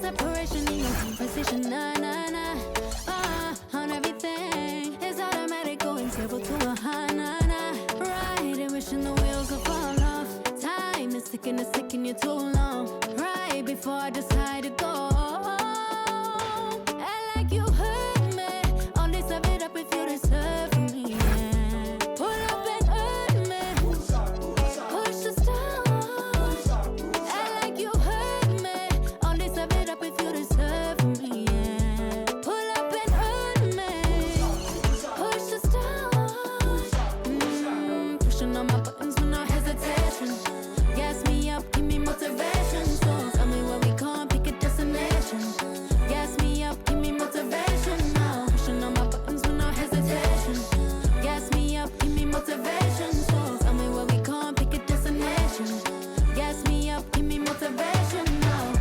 separation in your conversation. Nah, nah, nah. On everything. It's automatic going zero to a high, nah, nah. Right, and wishing the wheels will fall off. Time is ticking you too long. Right before I decide to go. Act like you hurt me. Only serve it up if you deserve from me. Yeah. Pull up and hurt me. Push the stars. Act like you hurt me. Only serve it up if you deserve from me. Yeah. Pull up and hurt me. Push the stars. Pushing on my buttons with no hesitation. Gas me up, give me motivation. So tell me where we can't pick a destination. Gas me up, give me motivation now. Pushing on my buttons with no hesitation. Gas me up, give me motivation. So tell me where we can't pick a destination. Gas me up, give me motivation now.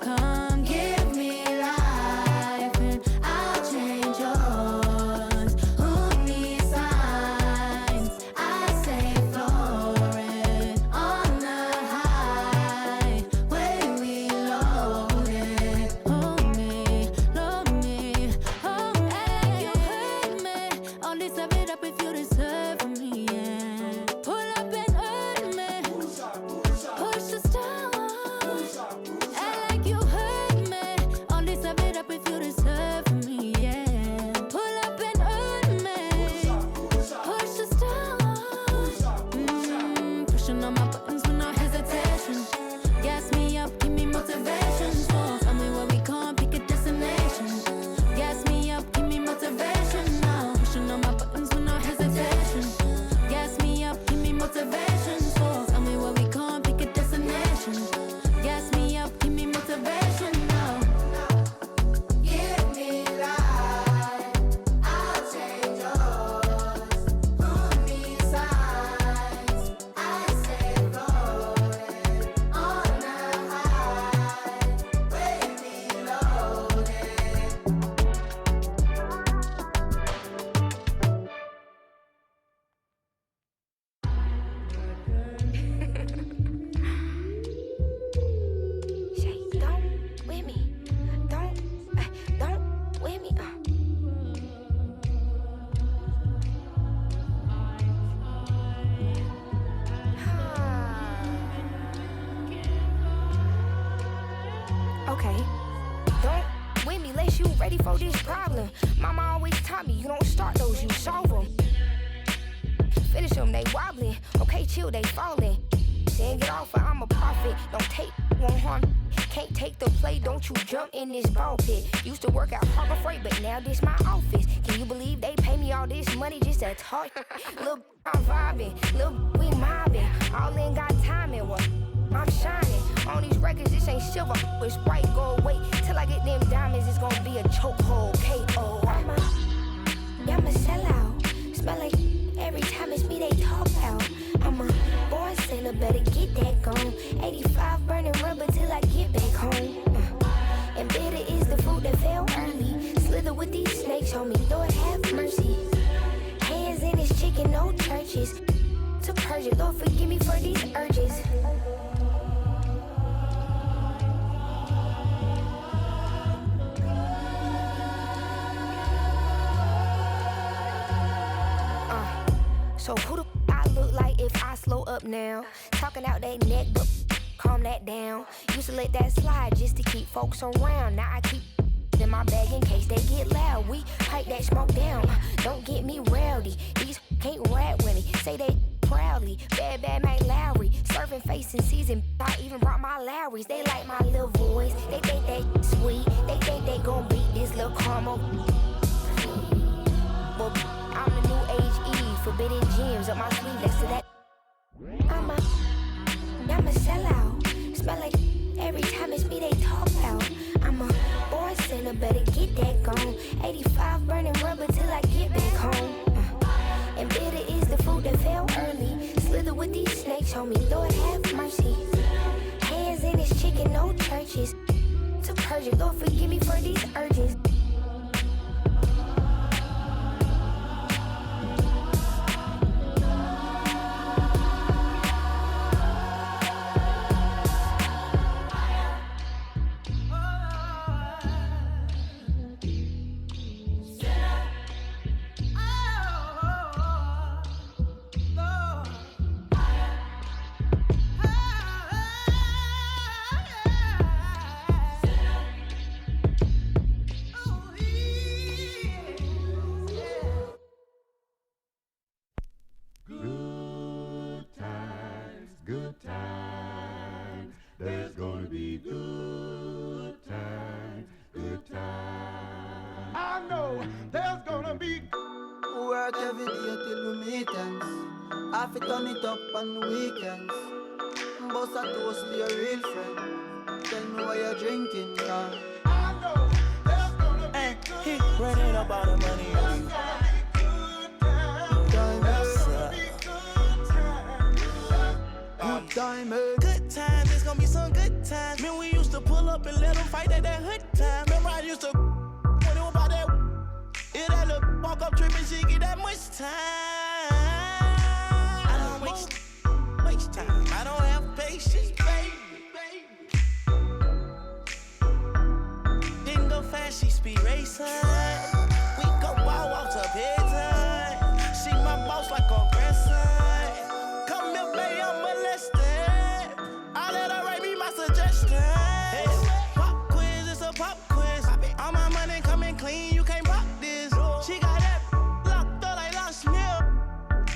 Come give me life and I'll change yours. Who needs signs? I say florid on the highway we loaded. Hold me, love me, hold me. You hurt me. Only serve it up if you deserve from me. Yeah. Pull up and hurt me. Push the stars. Act like you hurt me. Only serve it up if you deserve from me. Yeah. Pull up and hurt me. Push the stars. Pushing on my buttons with no hesitation. Gas me up, give me motivation. So tell me where we can't pick a destination. Gas me up, give me motivation now. Pushing on my buttons with no hesitation. Gas me up, give me motivation. So tell me where we can't pick a destination. Gas me up, give me motivation now. Give me life, I'll change yours. Who needs signs? I say floated on the highway we loaded. Shay, don't with me. Don't with me. Okay. Don't with me unless you ready for this problem. Mama always taught me you don't start those, you solve them. Finish them, they wobbling. Okay, chill, they falling. Then get off, I'm a prophet. Don't take, won't harm. Can't take the play, don't you jump in this ball pit. Used to work at Harbor Freight, but now this my office. Can you believe they pay me all this money just to talk? Lil' I'm vibing, lil' we mobbing. All in got timing, what? I'm shining. On these records, this ain't silver, it's Sprite, go away. Till I get them diamonds, it's gonna be a chokehold, K.O. I'm a sellout. Smell like every time it's me they talk out. I'm a born sinner, better get that gone. 85 burning rubber till I get back home. And bitter is the fruit that fell early. Slither with these snakes on me, Lord have mercy. Hands in his chicken, no churches. To purge it, Lord forgive me for these urges. So who the I look like if I slow up now? Talking out that neck, but calm that down. Used to let that slide just to keep folks around. Now I keep in my bag in case they get loud. We pipe that smoke down. Don't get me rowdy. These can't rap with me. Say they proudly. Bad Mike Lowry. Serving face in season. I even brought my Lowrys. They like my little voice. They think they sweet. They think they gon' beat this little caramel. But I'm the new age Eve. Forbidden gems up my sleeve. Next to that, I'm a sellout. Smell like every time it's me they talk out. I'm a born sinner, better get that gone. 85 burning rubber till I get back home. And bitter is the fruit that fell early. Slither with these snakes on me, Lord have mercy. Hands in his chicken, no churches. To purge it, Lord forgive me for these urges. Half it turn it up on weekends. Boss a toast to your real friend. Tell me why you're drinking, yeah. Hey, he running up all the money on you. Good times, it's gonna be some good times. Man, we used to pull up and let them fight at that hood time. Remember I used to when it was about that. It had a walk up trip and she get that much time. I don't waste time. I don't have patience, baby. Didn't go fast, she speed racing. We go wild walks up here time. She my boss like a grandson. Come here, baby, I'm molested. I let her write me my suggestions. Hey, pop quiz, it's a pop quiz. All my money coming clean, you can't pop this. She got that locked up like lost milk.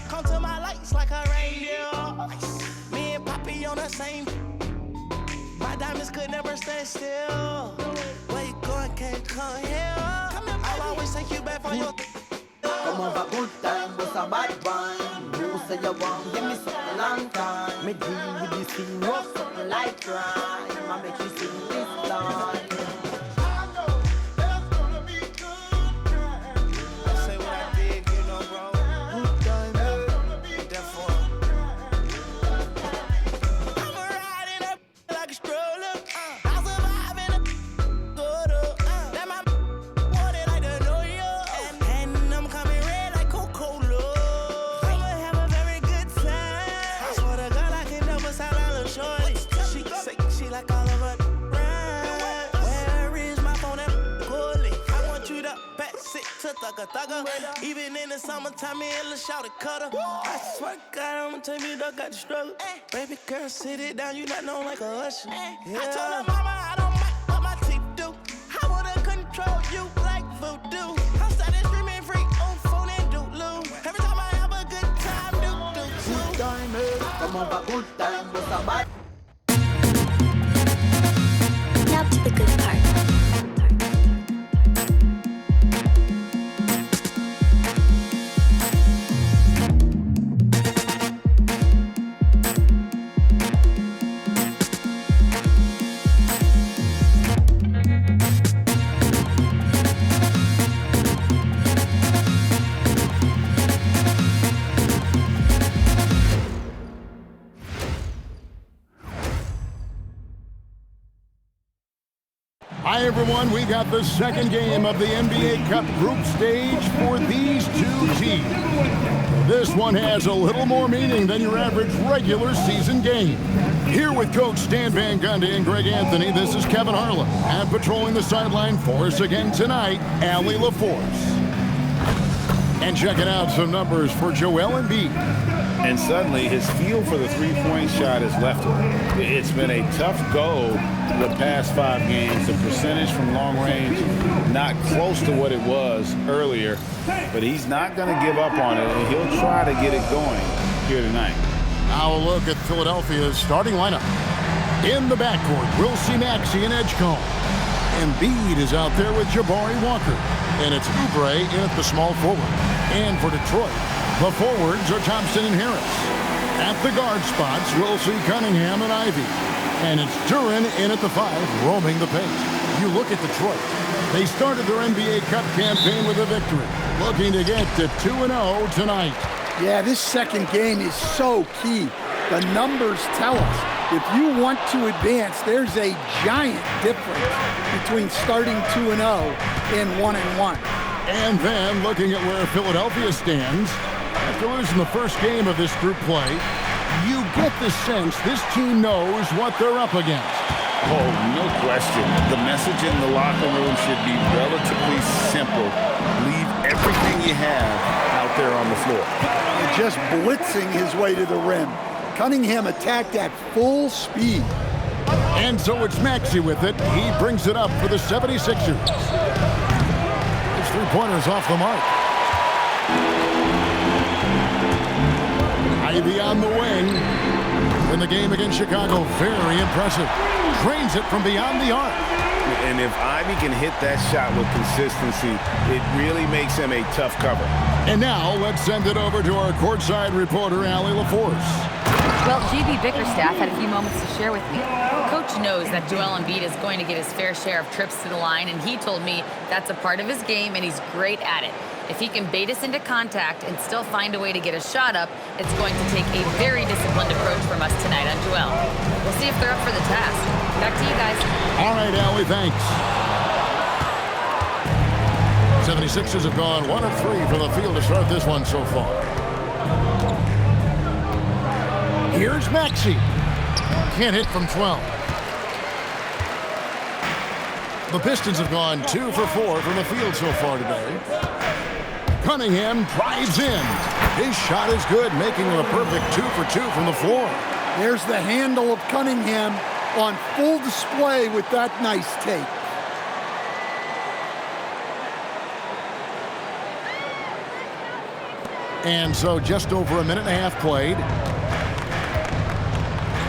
Come to my lights like a reindeer. Me and Poppy on the same. My diamonds could never stand still. Where you going, can't come here. I'll always take you back for your. Come over good time, was a bad one. You say you want, give me something long time. Me deal with this thing, rough something like crime. I make you sing this line. Say what I did, you know, bro. Good time, Therefore, I'm riding up like a stroller. I'll survive in a good up. That my wanted like the New York. And I'm coming red like Coca-Cola. I'ma have a very good time. I swear to God, I can never sound a little shorty. She say she like all of her rhymes. Where is my phone at Cooley? I want you to pass it to thugger. Even in the summertime, me and Lil' Shawty cutter. I swear to God, I'ma take me duck out the struggle. Baby girl, sit it down, you not known like a usher. I told her mama I don't mind what my teeth do. I wanna control you like voodoo. I'm started streaming free on phone and doodloo. Every time I have a good time, do. good time, come over good time, was a bad. Now to the good part. Hi, everyone. We got the second game of the NBA Cup group stage for these two teams. This one has a little more meaning than your average regular season game. Here with Coach Stan Van Gundy and Greg Anthony, this is Kevin Harlan. And patrolling the sideline for us again tonight, Allie LaForce. And checking out some numbers for Joel Embiid. And suddenly his feel for the three-point shot has left him. It's been a tough go the past 5 games. The percentage from long range not close to what it was earlier, but he's not going to give up on it, and he'll try to get it going here tonight. Now a look at Philadelphia's starting lineup. In the backcourt, we'll see Maxey and Edgecombe. Embiid is out there with Jabari Walker, and it's Oubre in at the small forward. And for Detroit, the forwards are Thompson and Harris. At the guard spots, we'll see Cunningham and Ivy. And it's Duren in at the 5, roaming the pace. You look at Detroit. They started their NBA Cup campaign with a victory, looking to get to 2-0 tonight. Yeah, this second game is so key. The numbers tell us if you want to advance, there's a giant difference between starting 2-0 and 1-1. And then looking at where Philadelphia stands, after losing the first game of this group play, you get the sense this team knows what they're up against. Oh, no question. The message in the locker room should be relatively simple. Leave everything you have out there on the floor. And just blitzing his way to the rim. Cunningham attacked at full speed. And so it's Maxey with it. He brings it up for the 76ers. His three-pointer's off the mark. Ivy on the wing. In the game against Chicago, very impressive. Drains it from beyond the arc. And if Ivy can hit that shot with consistency, it really makes him a tough cover. And now let's send it over to our courtside reporter, Allie LaForce. Well, GB Bickerstaff had a few moments to share with me. Coach knows that Joel Embiid is going to get his fair share of trips to the line, and he told me that's a part of his game, and he's great at it. If he can bait us into contact and still find a way to get a shot up, it's going to take a very disciplined approach from us tonight on Joel. We'll see if they're up for the task. Back to you guys. All right, Allie, thanks. 76ers have gone 1 of 3 from the field to start this one so far. Here's Maxey. Can't hit from 12. The Pistons have gone 2 for 4 from the field so far today. Cunningham drives in. His shot is good, making it a perfect 2 for 2 from the floor. There's the handle of Cunningham on full display with that nice take. And so just over a minute and a half played.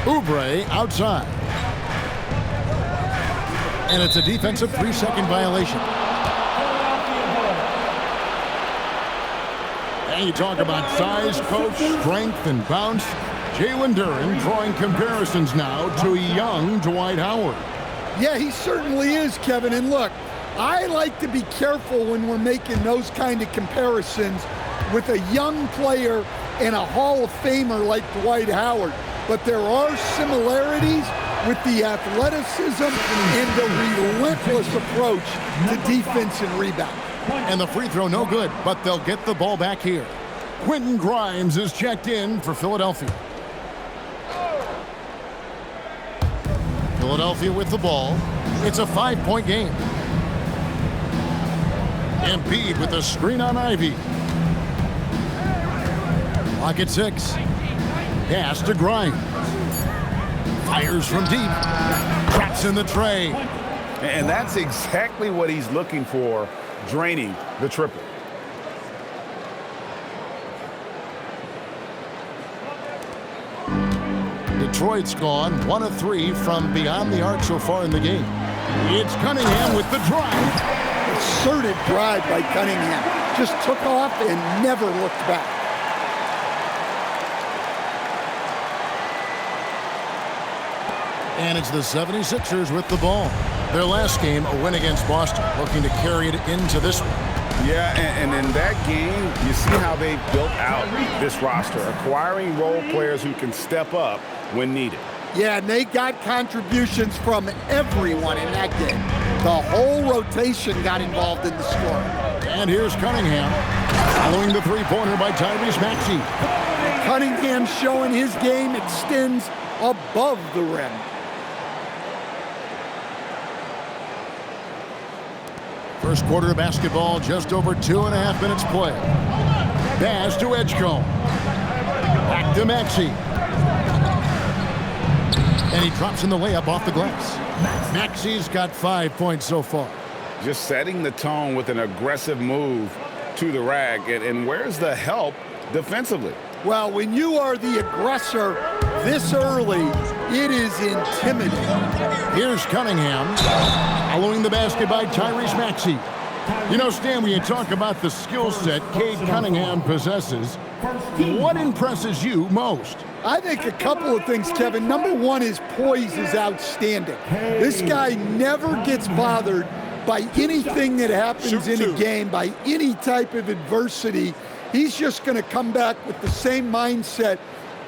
Oubre outside. And it's a defensive 3-second violation. And you talk about size, coach, strength, and bounce. Jalen Duren drawing comparisons now to young Dwight Howard. Yeah, he certainly is, Kevin. And look, I like to be careful when we're making those kind of comparisons with a young player and a Hall of Famer like Dwight Howard. But there are similarities with the athleticism and the relentless approach to defense and rebound. And the free throw no good, but they'll get the ball back here. Quentin Grimes is checked in for Philadelphia. Philadelphia with the ball. It's a 5-point game. Embiid with a screen on Ivy. Pocket 6. Pass to Grimes. Fires from deep. Traps in the tray. And that's exactly what he's looking for, draining the triple. Detroit's gone 1 of 3 from beyond the arc so far in the game. It's Cunningham with the drive. Asserted drive by Cunningham. Just took off and never looked back. And it's the 76ers with the ball. Their last game, a win against Boston, looking to carry it into this one. Yeah, and in that game, you see how they built out this roster, acquiring role players who can step up when needed. Yeah, and they got contributions from everyone in that game. The whole rotation got involved in the scoring. And here's Cunningham, following the three-pointer by Tyrese Maxey. Cunningham showing his game extends above the rim. First quarter of basketball, just over 2.5 minutes play. Pass to Edgecombe. Back to Maxey. And he drops in the layup off the glass. Maxey's got 5 points so far. Just setting the tone with an aggressive move to the rack. And where's the help defensively? Well, when you are the aggressor this early, it is intimidating. Here's Cunningham, following the basket by Tyrese Maxey. You know, Stan, when you talk about the skill set Cade Cunningham possesses, what impresses you most? I think a couple of things, Kevin. Number one, his poise is outstanding. This guy never gets bothered by anything that happens in a game, by any type of adversity. He's just going to come back with the same mindset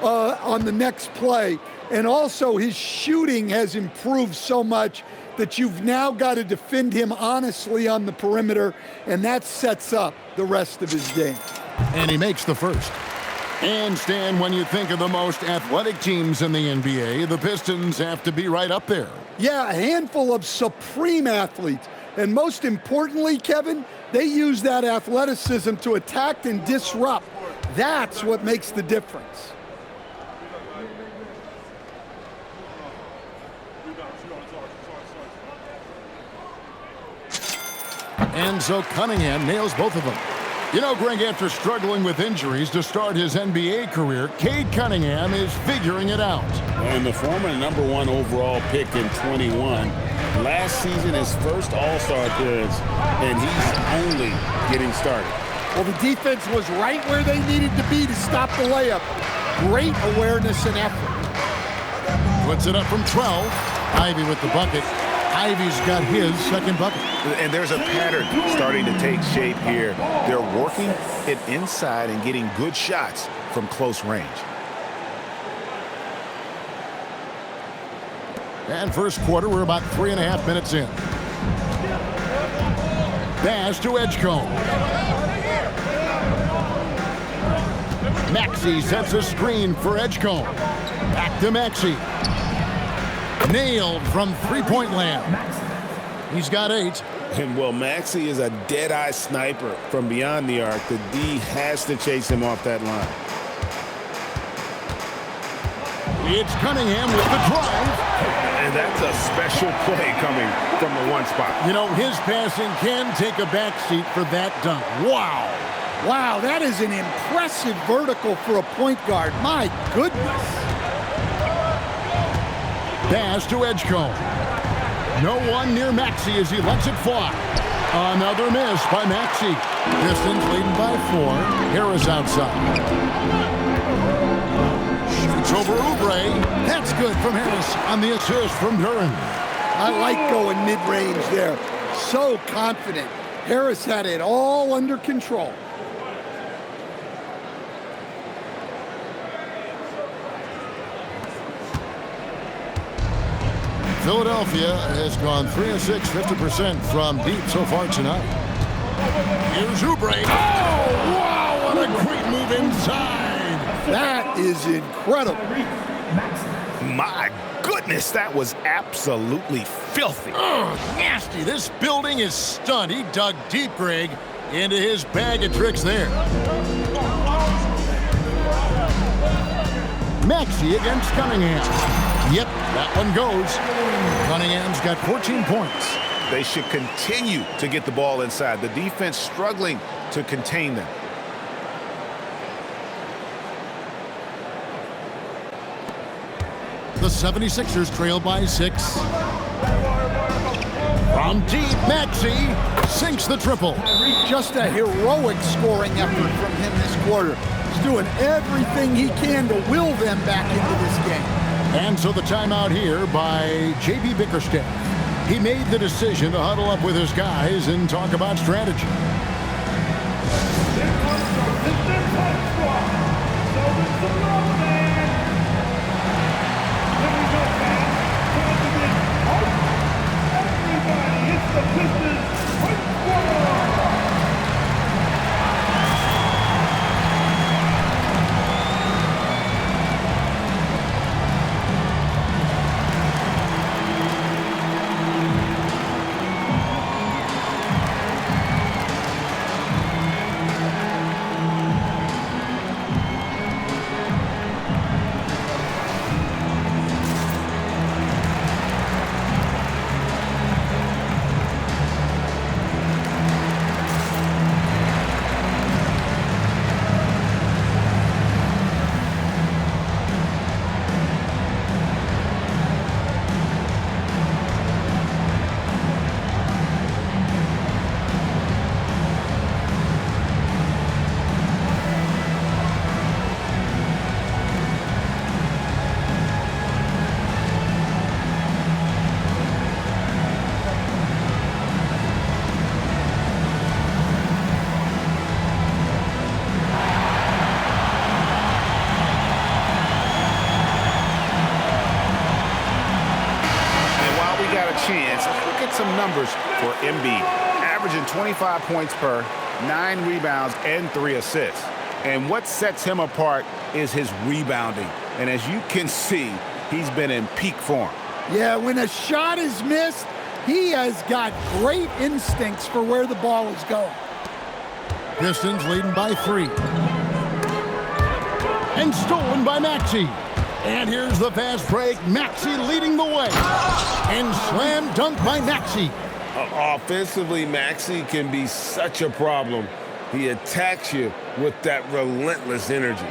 on the next play. And also his shooting has improved so much that you've now got to defend him honestly on the perimeter, and that sets up the rest of his game. And he makes the first. And Stan, when you think of the most athletic teams in the NBA, the Pistons have to be right up there. Yeah, a handful of supreme athletes. And most importantly, Kevin, they use that athleticism to attack and disrupt. That's what makes the difference. And so Cunningham nails both of them. You know, Greg, after struggling with injuries to start his NBA career, Cade Cunningham is figuring it out. And the former #1 overall pick in 21, last season his first All-Star appearance, and he's only getting started. Well, the defense was right where they needed to be to stop the layup. Great awareness and effort. Puts it up from 12. Ivy with the bucket. Ivy's got his second bucket. And there's a pattern starting to take shape here. They're working it inside and getting good shots from close range. And first quarter, we're about 3.5 minutes in. Pass to Edgecombe. Maxey sets a screen for Edgecombe. Back to Maxey. Nailed from three-point land. He's got 8. And well, Maxey is a dead-eye sniper from beyond the arc. The D has to chase him off that line. It's Cunningham with the drive. And that's a special play coming from the one spot. You know, his passing can take a backseat for that dunk. Wow. Wow, that is an impressive vertical for a point guard. My goodness. Pass to Edgecombe. No one near Maxey as he lets it fly. Another miss by Maxey. Pistons leading by 4. Harris outside. Shoots over Oubre. That's good from Harris on the assist from Duren. I like going mid-range there. So confident. Harris had it all under control. Philadelphia has gone 3 of 6, 50% from deep so far tonight. Here's Oubre. Oh, wow, what a great move inside. That is incredible. My goodness, that was absolutely filthy. Nasty. This building is stunned. He dug deep, Greg, into his bag of tricks there. Maxey against Cunningham. Yep, that one goes. Cunningham's got 14 points. They should continue to get the ball inside. The defense struggling to contain them. The 76ers trail by 6. From deep, Maxey sinks the triple. Just a heroic scoring effort from him this quarter. He's doing everything he can to will them back into this game. And so the timeout here by J.B. Bickerstaff. He made the decision to huddle up with his guys and talk about strategy. The Pistons point scorer. Chance. Look at some numbers for Embiid. Averaging 25 points per, 9 rebounds, and 3 assists. And what sets him apart is his rebounding. And as you can see, he's been in peak form. Yeah, when a shot is missed, he has got great instincts for where the ball is going. Pistons leading by 3. And stolen by Maxey. And here's the fast break. Maxey leading the way. And slam dunk by Maxey. Offensively, Maxey can be such a problem. He attacks you with that relentless energy.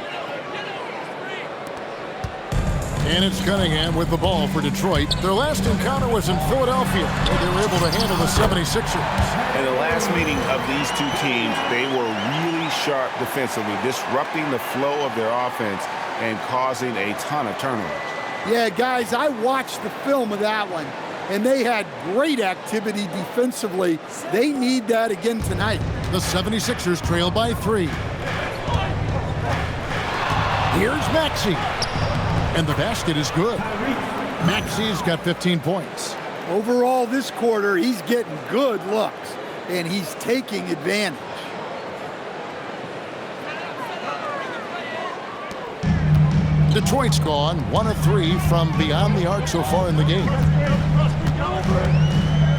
And it's Cunningham with the ball for Detroit. Their last encounter was in Philadelphia, where they were able to handle the 76ers. In the last meeting of these two teams, they were really sharp defensively, disrupting the flow of their offense and causing a ton of turnovers. Yeah, guys, I watched the film of that one, and they had great activity defensively. They need that again tonight. The 76ers trail by 3. Here's Maxey. And the basket is good. Maxey's got 15 points. Overall, this quarter, he's getting good looks, and he's taking advantage. Detroit's gone 1 of 3 from beyond the arc so far in the game.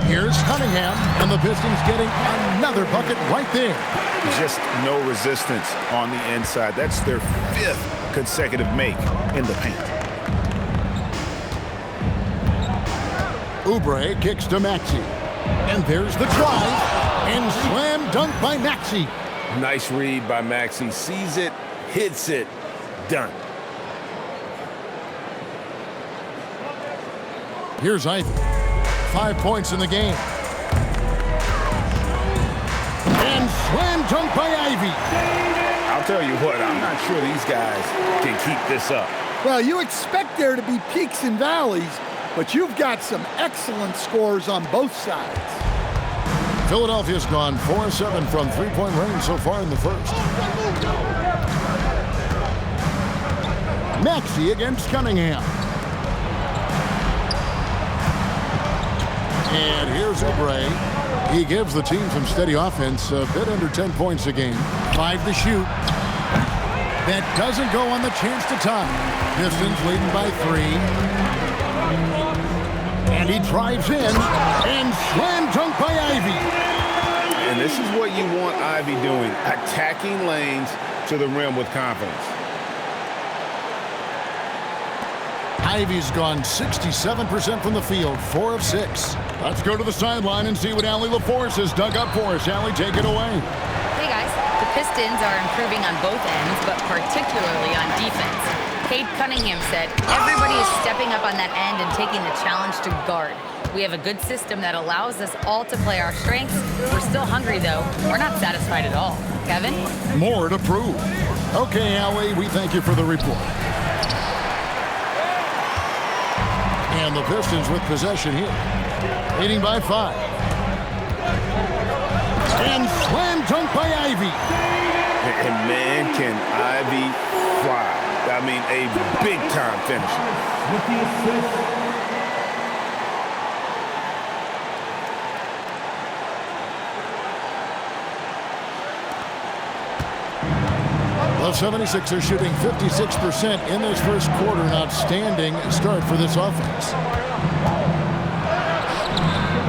Here's Cunningham, and the Pistons getting another bucket right there. Just no resistance on the inside. That's their 5th consecutive make in the paint. Oubre kicks to Maxey. And there's the drive. And slam dunk by Maxey. Nice read by Maxey. Sees it, hits it, done. Here's Ivy. 5 points in the game. And slam dunk by Ivy. I'll tell you what, I'm not sure these guys can keep this up. Well, you expect there to be peaks and valleys, but you've got some excellent scores on both sides. Philadelphia's gone 4 of 7 from three-point range so far in the first. Maxey against Cunningham. And here's Oubre. He gives the team some steady offense, a bit under 10 points a game. 5 to shoot. That doesn't go on the chance to tie. Pistons leading by 3. And he drives in and slam dunk by Ivy. And this is what you want Ivy doing, attacking lanes to the rim with confidence. Ivy's gone 67% from the field, 4 of 6. Let's go to the sideline and see what Allie LaForce has dug up for us. Allie, take it away. Hey guys, the Pistons are improving on both ends, but particularly on defense. Cade Cunningham said, everybody is stepping up on that end and taking the challenge to guard. We have a good system that allows us all to play our strengths. We're still hungry, though. We're not satisfied at all. Kevin? More to prove. Okay, Allie, we thank you for the report. And the Pistons with possession here. Leading by 5. And slam dunk by Ivy. And man, can Ivy fly. I mean, a big-time finish. With the assist. The 76ers shooting 56% in this first quarter. An outstanding start for this offense.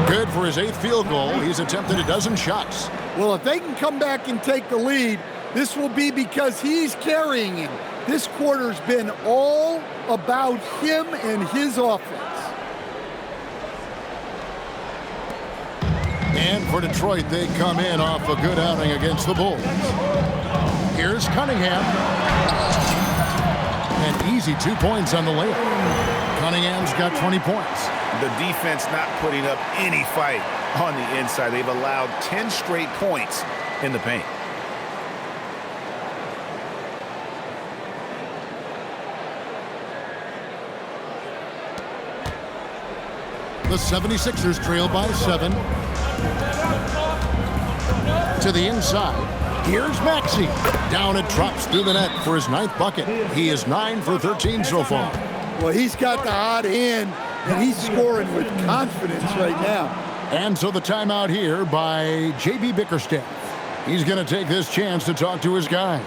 Good for his 8th field goal. He's attempted a dozen shots. Well, if they can come back and take the lead, this will be because he's carrying him. This quarter's been all about him and his offense. And for Detroit, they come in off a good outing against the Bulls. Here's Cunningham. An easy 2 points on the layup. Cunningham's got 20 points. The defense not putting up any fight on the inside. They've allowed 10 straight points in the paint. The 76ers trail by 7. To the inside. Here's Maxey. Down it drops through the net for his 9th bucket. He is 9 for 13 so far. Well, he's got the hot hand, and he's scoring with confidence right now. And so the timeout here by J.B. Bickerstaff. He's going to take this chance to talk to his guys.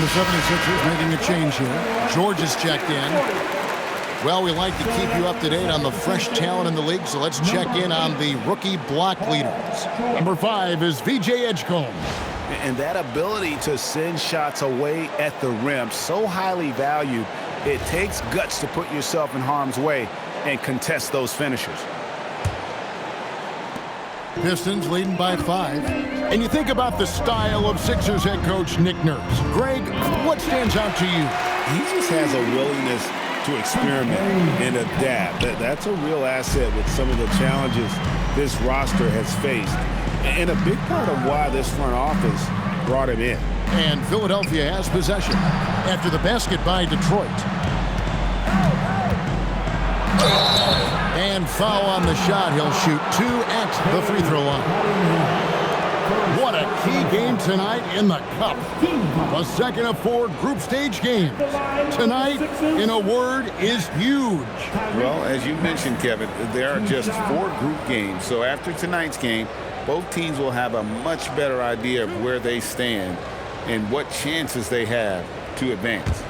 the 76ers making a change here. George is checked in. Well, we like to keep you up to date on the fresh talent in the league, so let's check in on the rookie block leaders. Number 5 is VJ Edgecombe. And that ability to send shots away at the rim, so highly valued, it takes guts to put yourself in harm's way and contest those finishers. Pistons leading by 5. And you think about the style of Sixers head coach Nick Nurse. Greg, what stands out to you? He just has a willingness to experiment and adapt. That's a real asset with some of the challenges this roster has faced. And a big part of why this front office brought him in. And Philadelphia has possession after the basket by Detroit. And foul on the shot. He'll shoot 2 at the free throw line. What a key game tonight in the Cup. The second of 4 group stage games. Tonight, in a word, is huge. Well, as you mentioned, Kevin, there are just 4 group games. So after tonight's game, both teams will have a much better idea of where they stand and what chances they have to advance.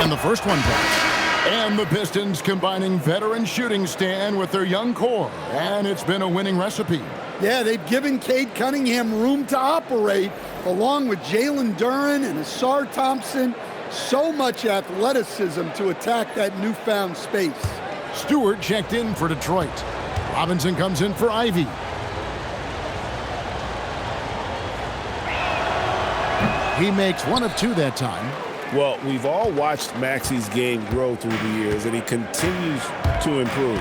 And the first one drops. And the Pistons combining veteran shooting stand with their young core. And it's been a winning recipe. Yeah, they've given Cade Cunningham room to operate, along with Jalen Duren and Asar Thompson. So much athleticism to attack that newfound space. Stewart checked in for Detroit. Robinson comes in for Ivy. He makes 1 of 2 that time. Well, we've all watched Maxi's game grow through the years, and he continues to improve.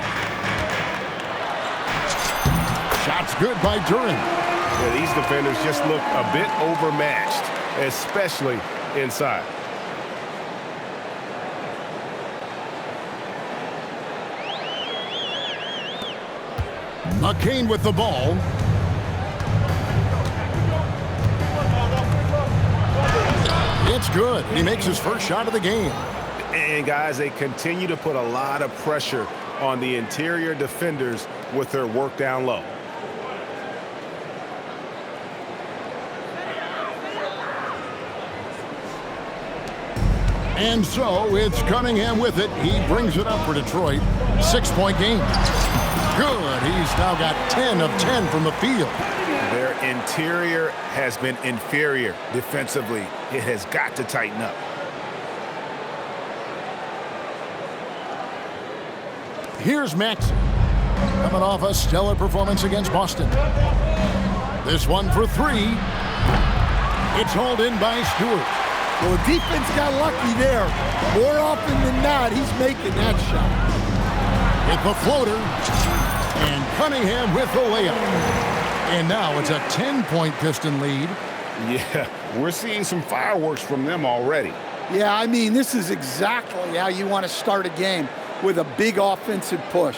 Shots good by Duren. Yeah, these defenders just look a bit overmatched, especially inside. McCain with the ball. It's good. He makes his first shot of the game. And guys, they continue to put a lot of pressure on the interior defenders with their work down low. And so it's Cunningham with it. He brings it up for Detroit. 6-point game. Good. He's now got 10 of 10 from the field. Their interior has been inferior defensively. It has got to tighten up. Here's Maxey, coming off a stellar performance against Boston. This one for 3. It's hauled in by Stewart. Well, the defense got lucky there. More often than not, he's making that shot. With the floater. And Cunningham with the layup. And now it's a 10-point Piston lead. Yeah, we're seeing some fireworks from them already. Yeah, I mean, this is exactly how you want to start a game, with a big offensive push.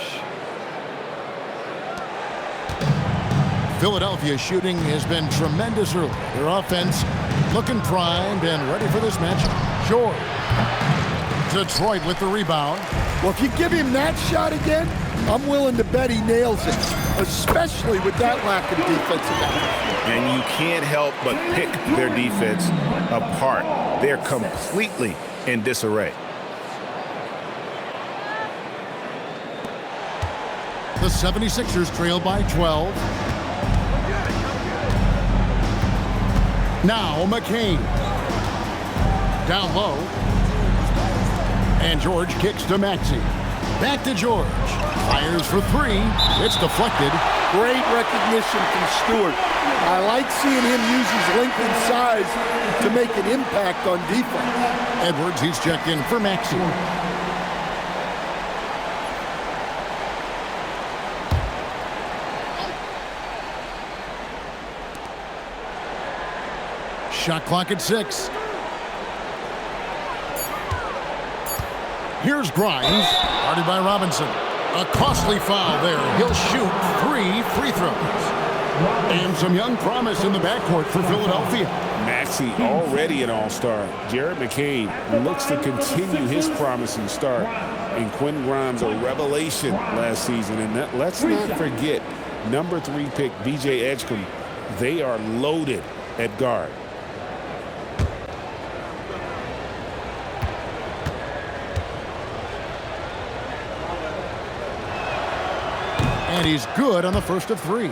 Philadelphia's shooting has been tremendous early. Their offense looking primed and ready for this matchup. George. Detroit with the rebound. Well, if you give him that shot again, I'm willing to bet he nails it, especially with that lack of defensive effort. And you can't help but pick their defense apart. They're completely in disarray. The 76ers trail by 12. Now McCain. Down low. And George kicks to Maxey. Back to George. Fires for 3. It's deflected. Great recognition from Stewart. I like seeing him use his length and size to make an impact on defense. Edwards, he's checked in for Maxey. Shot clock at 6. Here's Grimes, guarded by Robinson. A costly foul there. He'll shoot 3 free throws. And some young promise in the backcourt for Philadelphia. Maxey already an all-star. Jared McCain looks to continue his promising start And Quentin Grimes, a revelation last season. And let's not forget, number 3 pick, B.J. Edgecombe. They are loaded at guard. And he's good on the first of 3.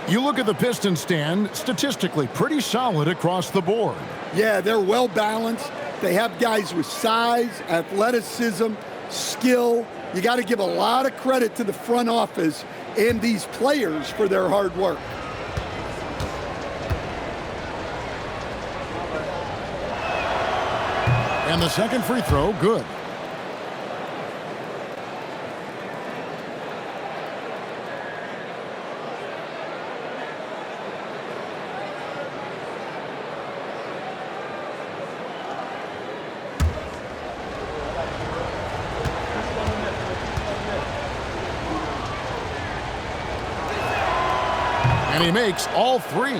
You look at the Pistons stand, statistically pretty solid across the board. Yeah, they're well balanced. They have guys with size, athleticism, skill. You got to give a lot of credit to the front office and these players for their hard work. And the second free throw, good. And he makes all 3.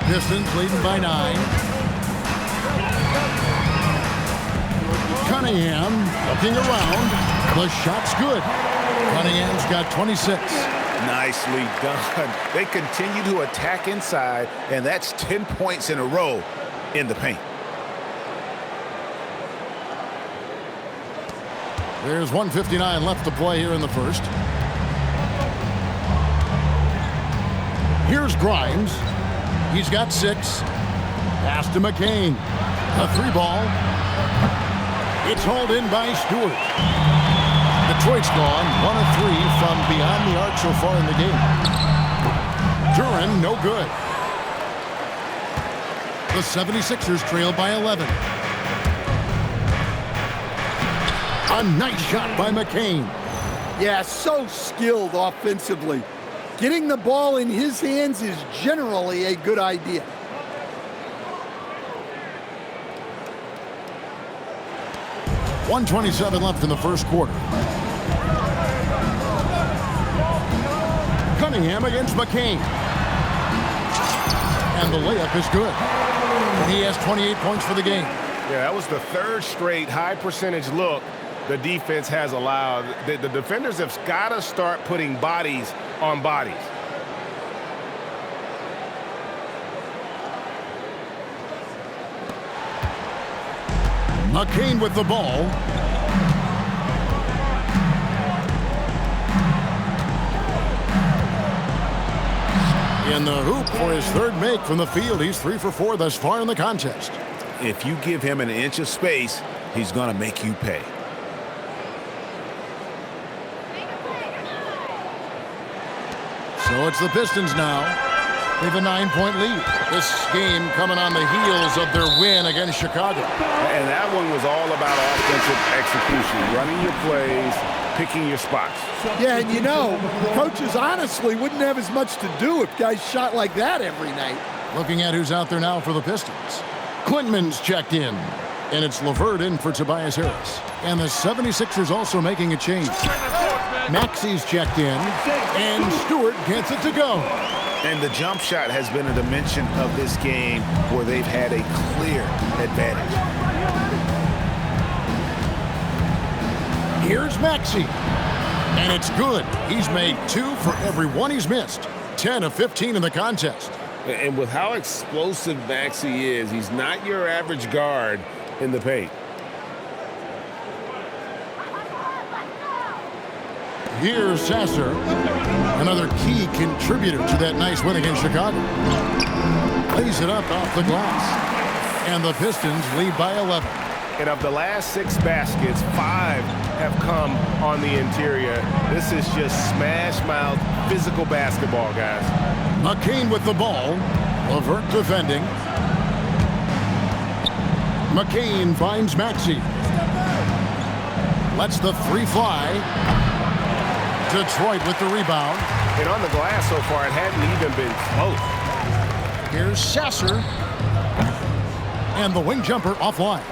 Pistons leading by 9. Cunningham looking around. The shot's good. Cunningham's got 26. Nicely done. They continue to attack inside, and that's 10 points in a row in the paint. There's 1:59 left to play here in the first. Here's Grimes. He's got 6. Pass to McCain. A 3-ball. It's hauled in by Stewart. Detroit's gone 1 of 3 from beyond the arc so far in the game. Duren, no good. The 76ers trail by 11. A nice shot by McCain. Yeah, so skilled offensively. Getting the ball in his hands is generally a good idea. .127 left in the first quarter. Cunningham against McCain. And the layup is good. And he has 28 points for the game. Yeah, that was the 3rd straight high percentage look the defense has allowed. The defenders have got to start putting bodies on bodies. McCain with the ball. In the hoop for his 3rd make from the field. He's 3 for 4 thus far in the contest. If you give him an inch of space, he's going to make you pay. So it's the Pistons now. They have a 9-point lead. This game coming on the heels of their win against Chicago. And that one was all about offensive execution, running your plays, picking your spots. Yeah, and you know, coaches honestly wouldn't have as much to do if guys shot like that every night. Looking at who's out there now for the Pistons. Quintman's checked in. And it's LeVert in for Tobias Harris. And the 76ers also making a change. Maxey's checked in. And Stewart gets it to go. And the jump shot has been a dimension of this game where they've had a clear advantage. Here's Maxey. And it's good. He's made 2 for every 1 he's missed. 10 of 15 in the contest. And with how explosive Maxey is, he's not your average guard in the paint. Here's Sasser, another key contributor to that nice win against Chicago. Lays it up off the glass. And the Pistons lead by 11. And of the last 6 baskets, 5 have come on the interior. This is just smash-mouth physical basketball, guys. McCain with the ball. LeVert defending. McCain finds Maxey. Lets the 3 fly. Detroit with the rebound. And on the glass so far, it hadn't even been close. Here's Sasser. And the wing jumper offline.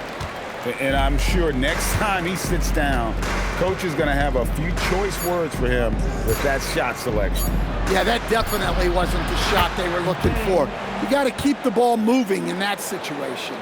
And I'm sure next time he sits down, coach is going to have a few choice words for him with that shot selection. Yeah, that definitely wasn't the shot they were looking for. You got to keep the ball moving in that situation.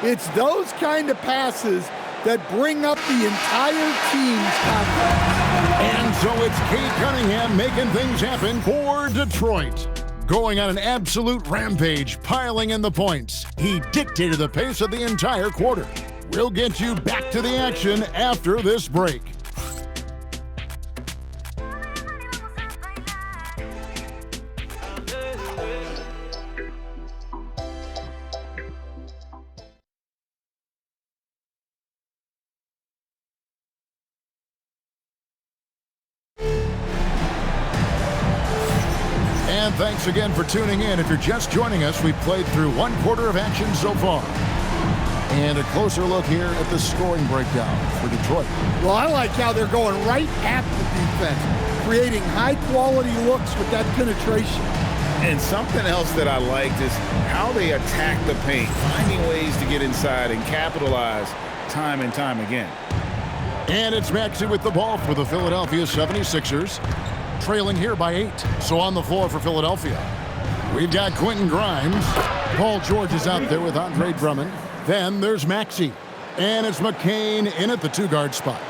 It's those kind of passes that bring up the entire team's confidence. And so it's Cade Cunningham making things happen for Detroit. Going on an absolute rampage, piling in the points. He dictated the pace of the entire quarter. We'll get you back to the action after this break. And thanks again for tuning in. If you're just joining us, we've played through one quarter of action so far. And a closer look here at the scoring breakdown for Detroit. Well, I like how they're going right at the defense, creating high-quality looks with that penetration. And something else that I liked is how they attack the paint, finding ways to get inside and capitalize time and time again. And it's Maxey with the ball for the Philadelphia 76ers. Trailing here by 8. So on the floor for Philadelphia, we've got Quentin Grimes. Paul George is out there with Andre Drummond. Then there's Maxey. And it's McCain in at the 2-guard spot.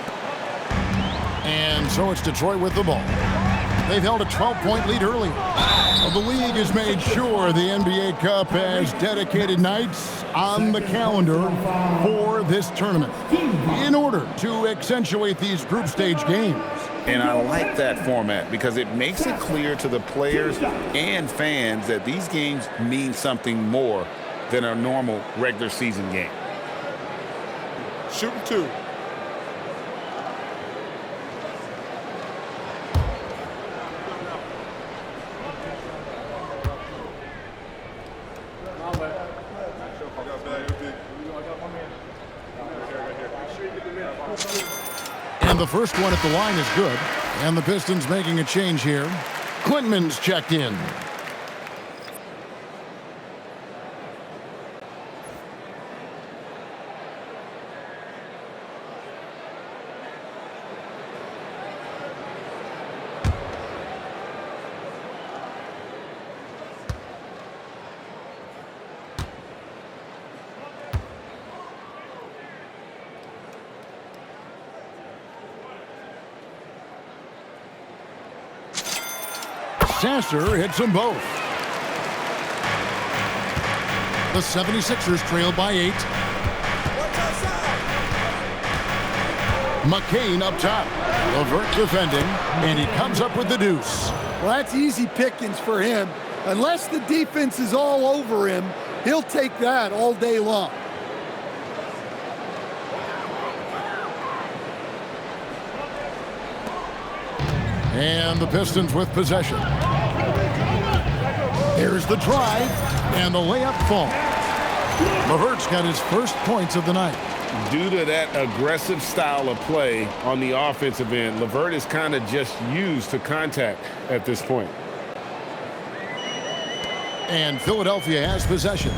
And so it's Detroit with the ball. They've held a 12-point lead early. Well, the league has made sure the NBA Cup has dedicated nights on the calendar for this tournament in order to accentuate these group stage games. And I like that format because it makes it clear to the players and fans that these games mean something more than a normal regular season game. Shooting 2. And the first one at the line is good. And the Pistons making a change here. Quintman's checked in. Sasser hits them both. The 76ers trail by 8. McCain up top. LeVert defending, and he comes up with the deuce. Well, that's easy pickings for him. Unless the defense is all over him, he'll take that all day long. And the Pistons with possession. Here's the drive, and the layup falls. LeVert's got his first points of the night. Due to that aggressive style of play on the offensive end, LeVert is kind of just used to contact at this point. And Philadelphia has possession.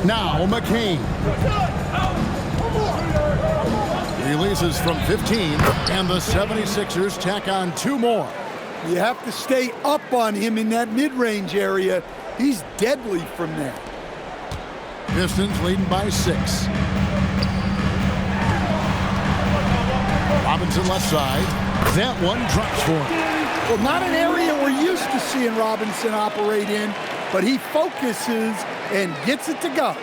Now McCain. Releases from 15, and the 76ers tack on 2 more. You have to stay up on him in that mid-range area. He's deadly from there. Pistons leading by 6. Robinson left side. That one drops for him. Well, not an area we're used to seeing Robinson operate in, but he focuses and gets it to go.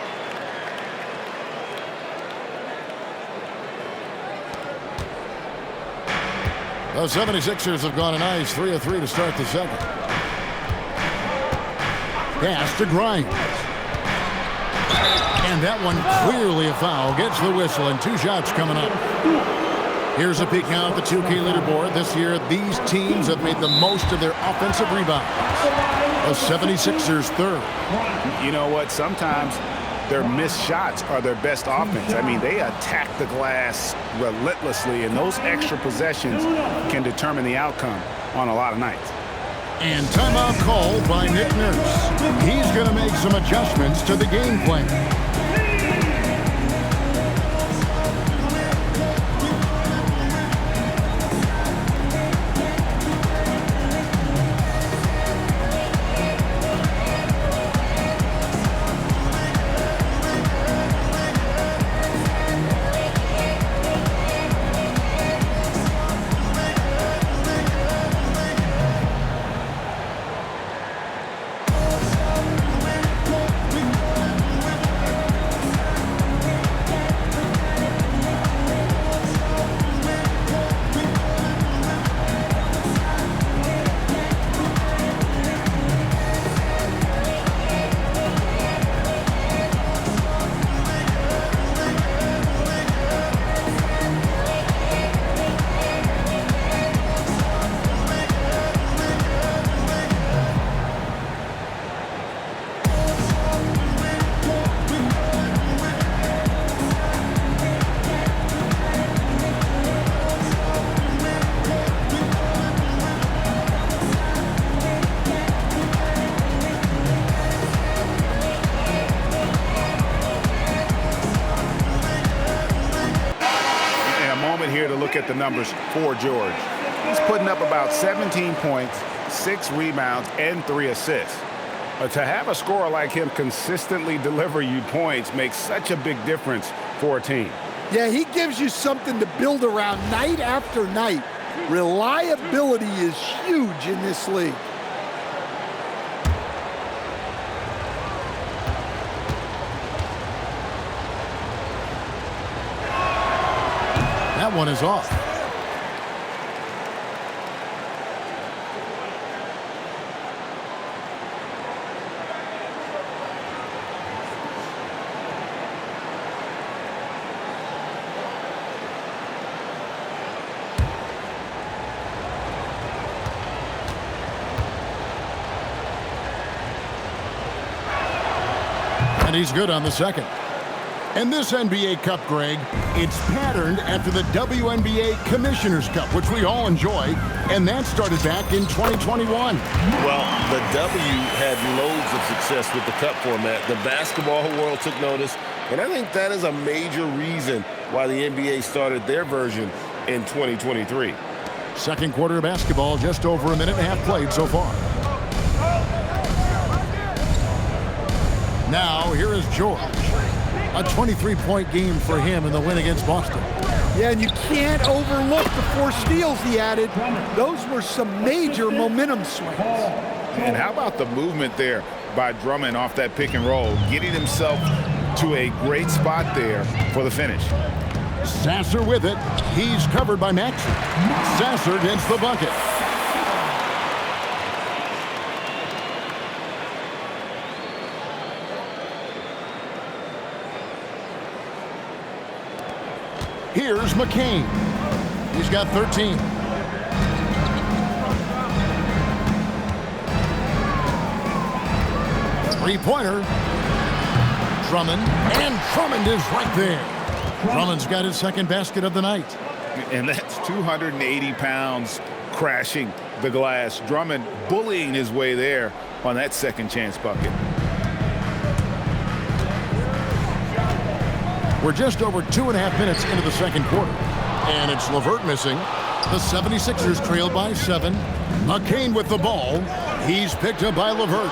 The 76ers have gone a nice 3 of 3 to start the second. Pass to Grimes. And that one clearly a foul. Gets the whistle, and 2 shots coming up. Here's a peek now at the 2K leaderboard. This year, these teams have made the most of their offensive rebounds. The 76ers third. You know what? Sometimes their missed shots are their best offense. I mean, they attack the glass relentlessly, and those extra possessions can determine the outcome on a lot of nights. And timeout called by Nick Nurse. He's going to make some adjustments to the game plan. at the numbers for George. He's putting up about 17 points, 6 rebounds, and 3 assists. To have a scorer like him consistently deliver you points makes such a big difference for a team. Yeah, he gives you something to build around night after night. Reliability is huge in this league. That one is off. And he's good on the second. And this NBA Cup, Greg, it's patterned after the WNBA Commissioner's Cup, which we all enjoy, and that started back in 2021. Well, the W had loads of success with the Cup format. The basketball world took notice, and I think that is a major reason why the NBA started their version in 2023. Second quarter of basketball, just over a minute and a half played so far. Now, here is George. A 23-point game for him in the win against Boston. Yeah, and you can't overlook the 4 steals he added. Those were some major momentum swings. And how about the movement there by Drummond off that pick and roll, getting himself to a great spot there for the finish. Sasser with it. He's covered by Maxey. Sasser gets the bucket. Here's McCain. He's got 13. Three-pointer. Drummond. And Drummond is right there. Drummond's got his second basket of the night. And that's 280 pounds crashing the glass. Drummond bullying his way there on that second chance bucket. We're just over 2.5 minutes into the second quarter. And it's LeVert missing. The 76ers trailed by 7. McCain with the ball. He's picked up by LeVert.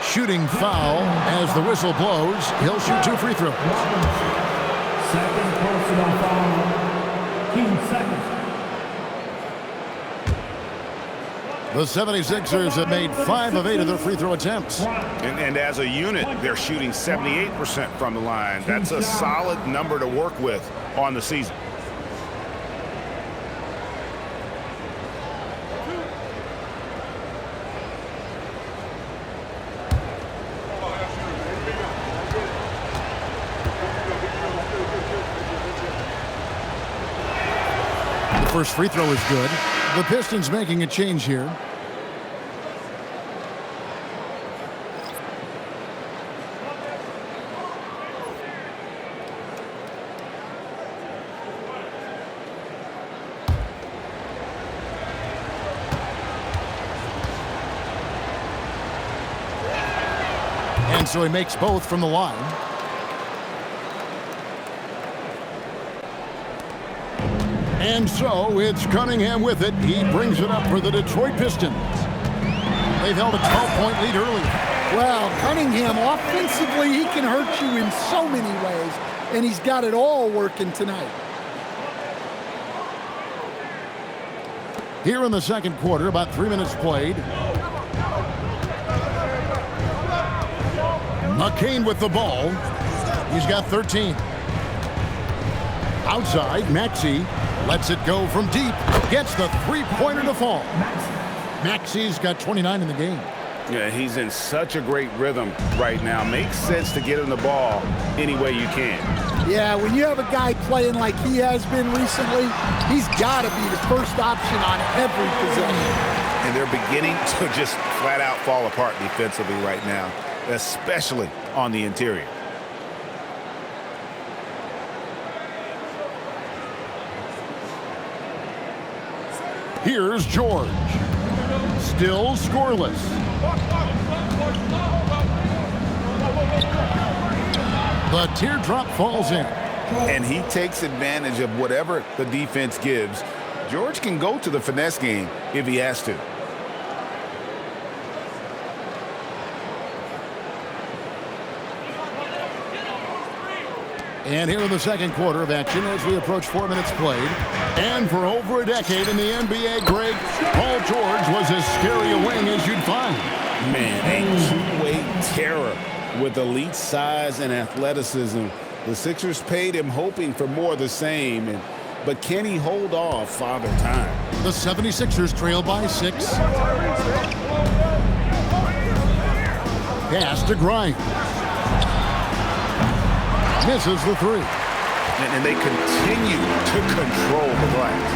Shooting foul as the whistle blows. He'll shoot 2 free throws. Second personal foul. 2 seconds. The 76ers have made 5 of 8 of their free throw attempts. And as a unit, they're shooting 78% from the line. That's a solid number to work with on the season. The first free throw is good. The Pistons making a change here. And so he makes both from the line. And so it's Cunningham with it. He brings it up for the Detroit Pistons. They've held a 12-point lead earlier. Well, Cunningham, offensively, he can hurt you in so many ways, and he's got it all working tonight. Here in the second quarter, about 3 minutes played. McCain with the ball. He's got 13. Outside, Maxey lets it go from deep. Gets the three-pointer to fall. Maxey's got 29 in the game. Yeah, he's in such a great rhythm right now. Makes sense to get him the ball any way you can. Yeah, when you have a guy playing like he has been recently, he's got to be the first option on every possession. And they're beginning to just flat out fall apart defensively right now, especially on the interior. Here's George. Still scoreless. The teardrop falls in. and he takes advantage of whatever the defense gives, George can go to the finesse game if he has to. And here in the second quarter of action as we approach 4 minutes played. And for over a decade in the NBA, Greg, Paul George was as scary a wing as you'd find. Man, a two-way terror with elite size and athleticism. The Sixers paid him hoping for more of the same, but can he hold off Father Time? The 76ers trail by 6. Pass to Grimes. Misses the 3. And they continue to control the glass.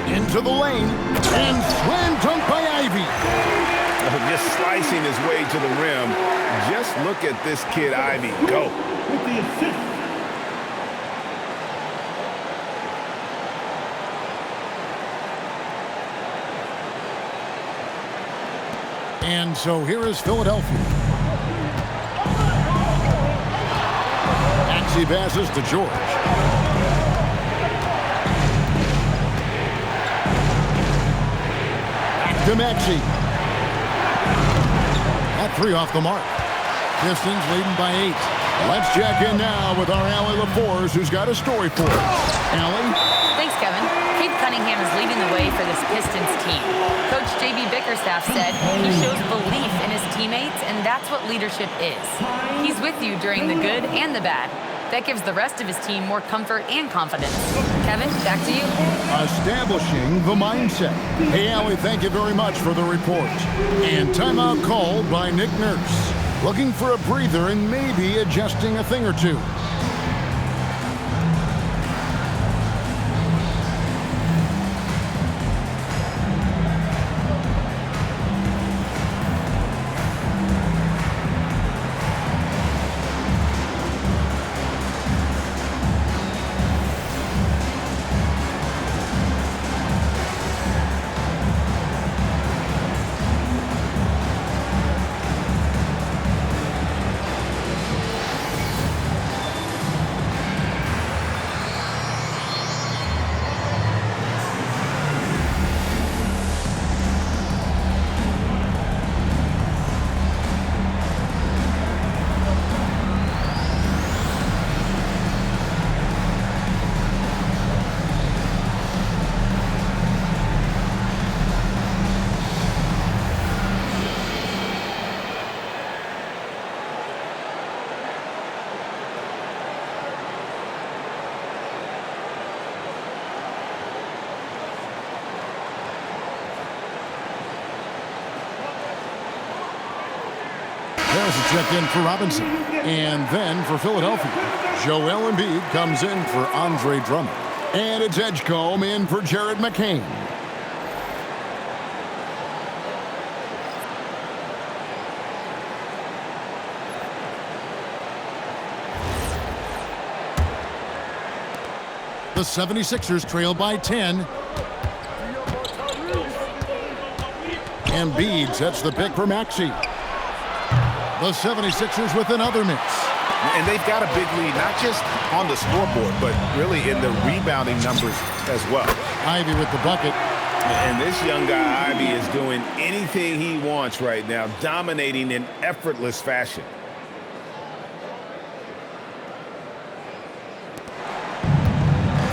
Into the lane. And slam dunk by Ivy. Just slicing his way to the rim. Just look at this kid, Ivy, go. With the assist. And so here is Philadelphia. Maxey passes to George. Back to Maxey. That 3 off the mark. Pistons leading by 8. Let's check in now with our Allie LaForce, who's got a story for us. Allie? Thanks, Kevin. Cade Cunningham is leading the way for this Pistons team. Coach J.B. Bickerstaff said he shows belief in his teammates, and that's what leadership is. He's with you during the good and the bad. That gives the rest of his team more comfort and confidence. Kevin, back to you. Establishing the mindset. Hey, Allie, thank you very much for the report. And timeout called by Nick Nurse. Looking for a breather and maybe adjusting a thing or two. There's a check in for Robinson. And then for Philadelphia, Joel Embiid comes in for Andre Drummond. And it's Edgecombe in for Jared McCain. The 76ers trail by 10. Embiid sets the pick for Maxey. The 76ers with another miss. And they've got a big lead, not just on the scoreboard, but really in the rebounding numbers as well. Ivy with the bucket. And this young guy, Ivy, is doing anything he wants right now, dominating in effortless fashion.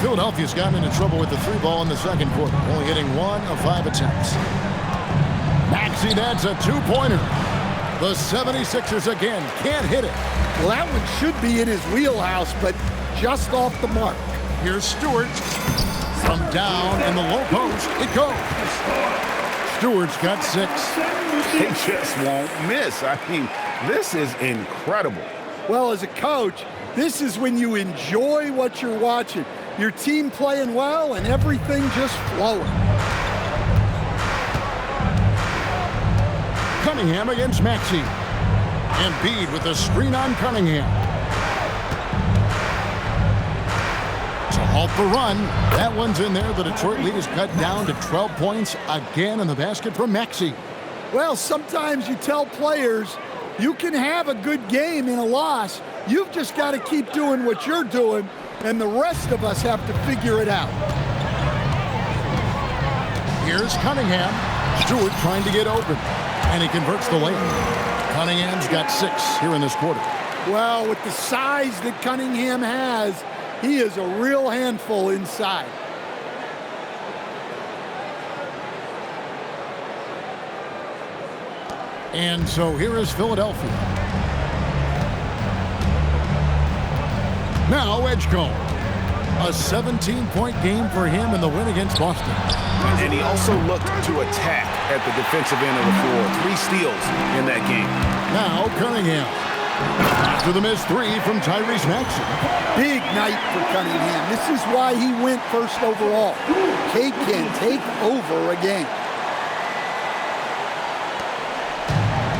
Philadelphia's gotten into trouble with the 3 ball in the second quarter, only hitting 1 of 5 attempts. Maxey, that's a 2-pointer. The 76ers again can't hit it. Well, that one should be in his wheelhouse, but just off the mark. Here's Stewart. From down in the low post, it goes. Stewart's got 6. They just won't miss. I mean, this is incredible. Well, as a coach, this is when you enjoy what you're watching. Your team playing well and everything just flowing. Cunningham against Maxey. Embiid with a screen on Cunningham. To halt the run. That one's in there. The Detroit lead is cut down to 12 points again in the basket from Maxey. Well, sometimes you tell players you can have a good game in a loss. You've just got to keep doing what you're doing, and the rest of us have to figure it out. Here's Cunningham. Stewart trying to get open, and he converts the layup. Cunningham's got 6 here in this quarter. Well, with the size that Cunningham has, he is a real handful inside. And so here is Philadelphia. Now Edgecombe. A 17-point game for him in the win against Boston. And he also looked to attack at the defensive end of the floor. 3 steals in that game. Now Cunningham. After the missed 3 from Tyrese Maxey. Big night for Cunningham. This is why he went first overall. He can take over a game.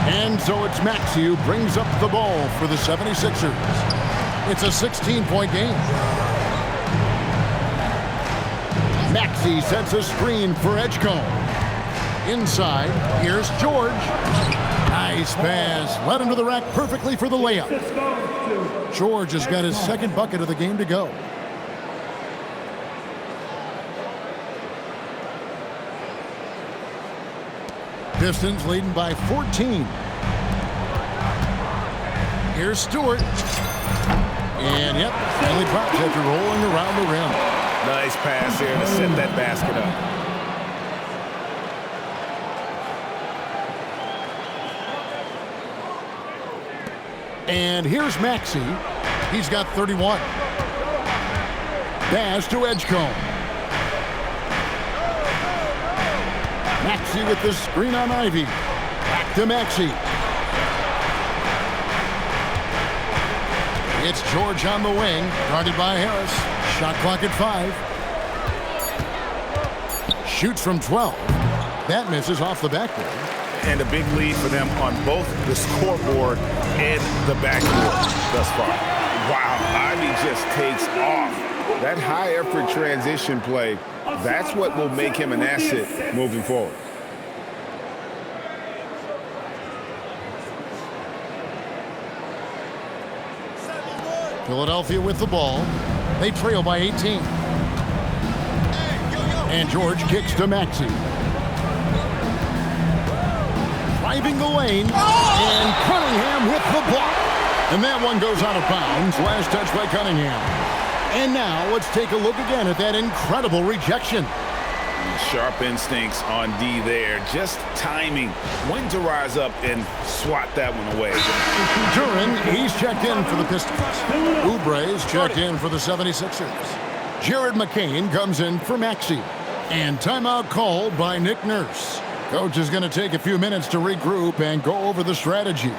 And so it's Maxey who brings up the ball for the 76ers. It's a 16-point game. Maxey sets a screen for Edgecombe. Inside, here's George. Nice pass. Led him to the rack perfectly for the layup. George has got his second bucket of the game to go. Pistons leading by 14. Here's Stewart. And yep, finally drops after rolling around the rim. Nice pass here to set that basket up. And here's Maxey. He's got 31. Pass to Edgecombe. Maxey with the screen on Ivy. Back to Maxey. It's George on the wing, guarded by Harris. Shot clock at 5. Shoots from 12. That misses off the backboard. And a big lead for them on both the scoreboard and the backboard thus far. Wow, Ivy just takes off. That high-effort transition play, that's what will make him an asset moving forward. Philadelphia with the ball. They trail by 18. And George kicks to Maxey. Driving the lane. And Cunningham with the block. And that one goes out of bounds. Last touch by Cunningham. And now let's take a look again at that incredible rejection. Sharp instincts on D there. Just timing when to rise up and swat that one away. Duren, he's checked in for the Pistons. Oubre's checked in for the 76ers. Jared McCain comes in for Maxey. And timeout called by Nick Nurse. Coach is going to take a few minutes to regroup and go over the strategy.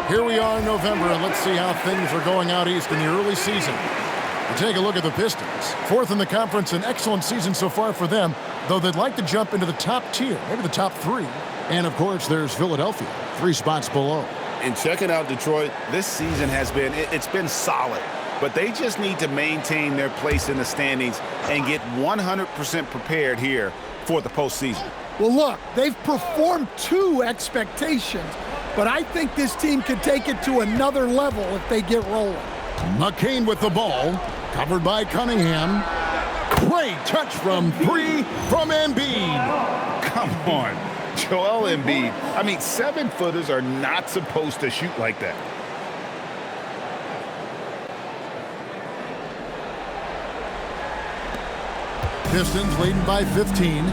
Here we are in November, and let's see how things are going out east in the early season. We take a look at the Pistons. Fourth in the conference, an excellent season so far for them, though they'd like to jump into the top tier, maybe the top 3. And, of course, there's Philadelphia, 3 spots below. And checking out Detroit, this season has been, it's been solid. But they just need to maintain their place in the standings and get 100% prepared here for the postseason. Well, look, they've performed to expectations, but I think this team can take it to another level if they get rolling. McCain with the ball, covered by Cunningham. Great touch from 3 from Embiid. Come on, Joel Embiid. I mean, 7-footers are not supposed to shoot like that. Pistons leading by 15.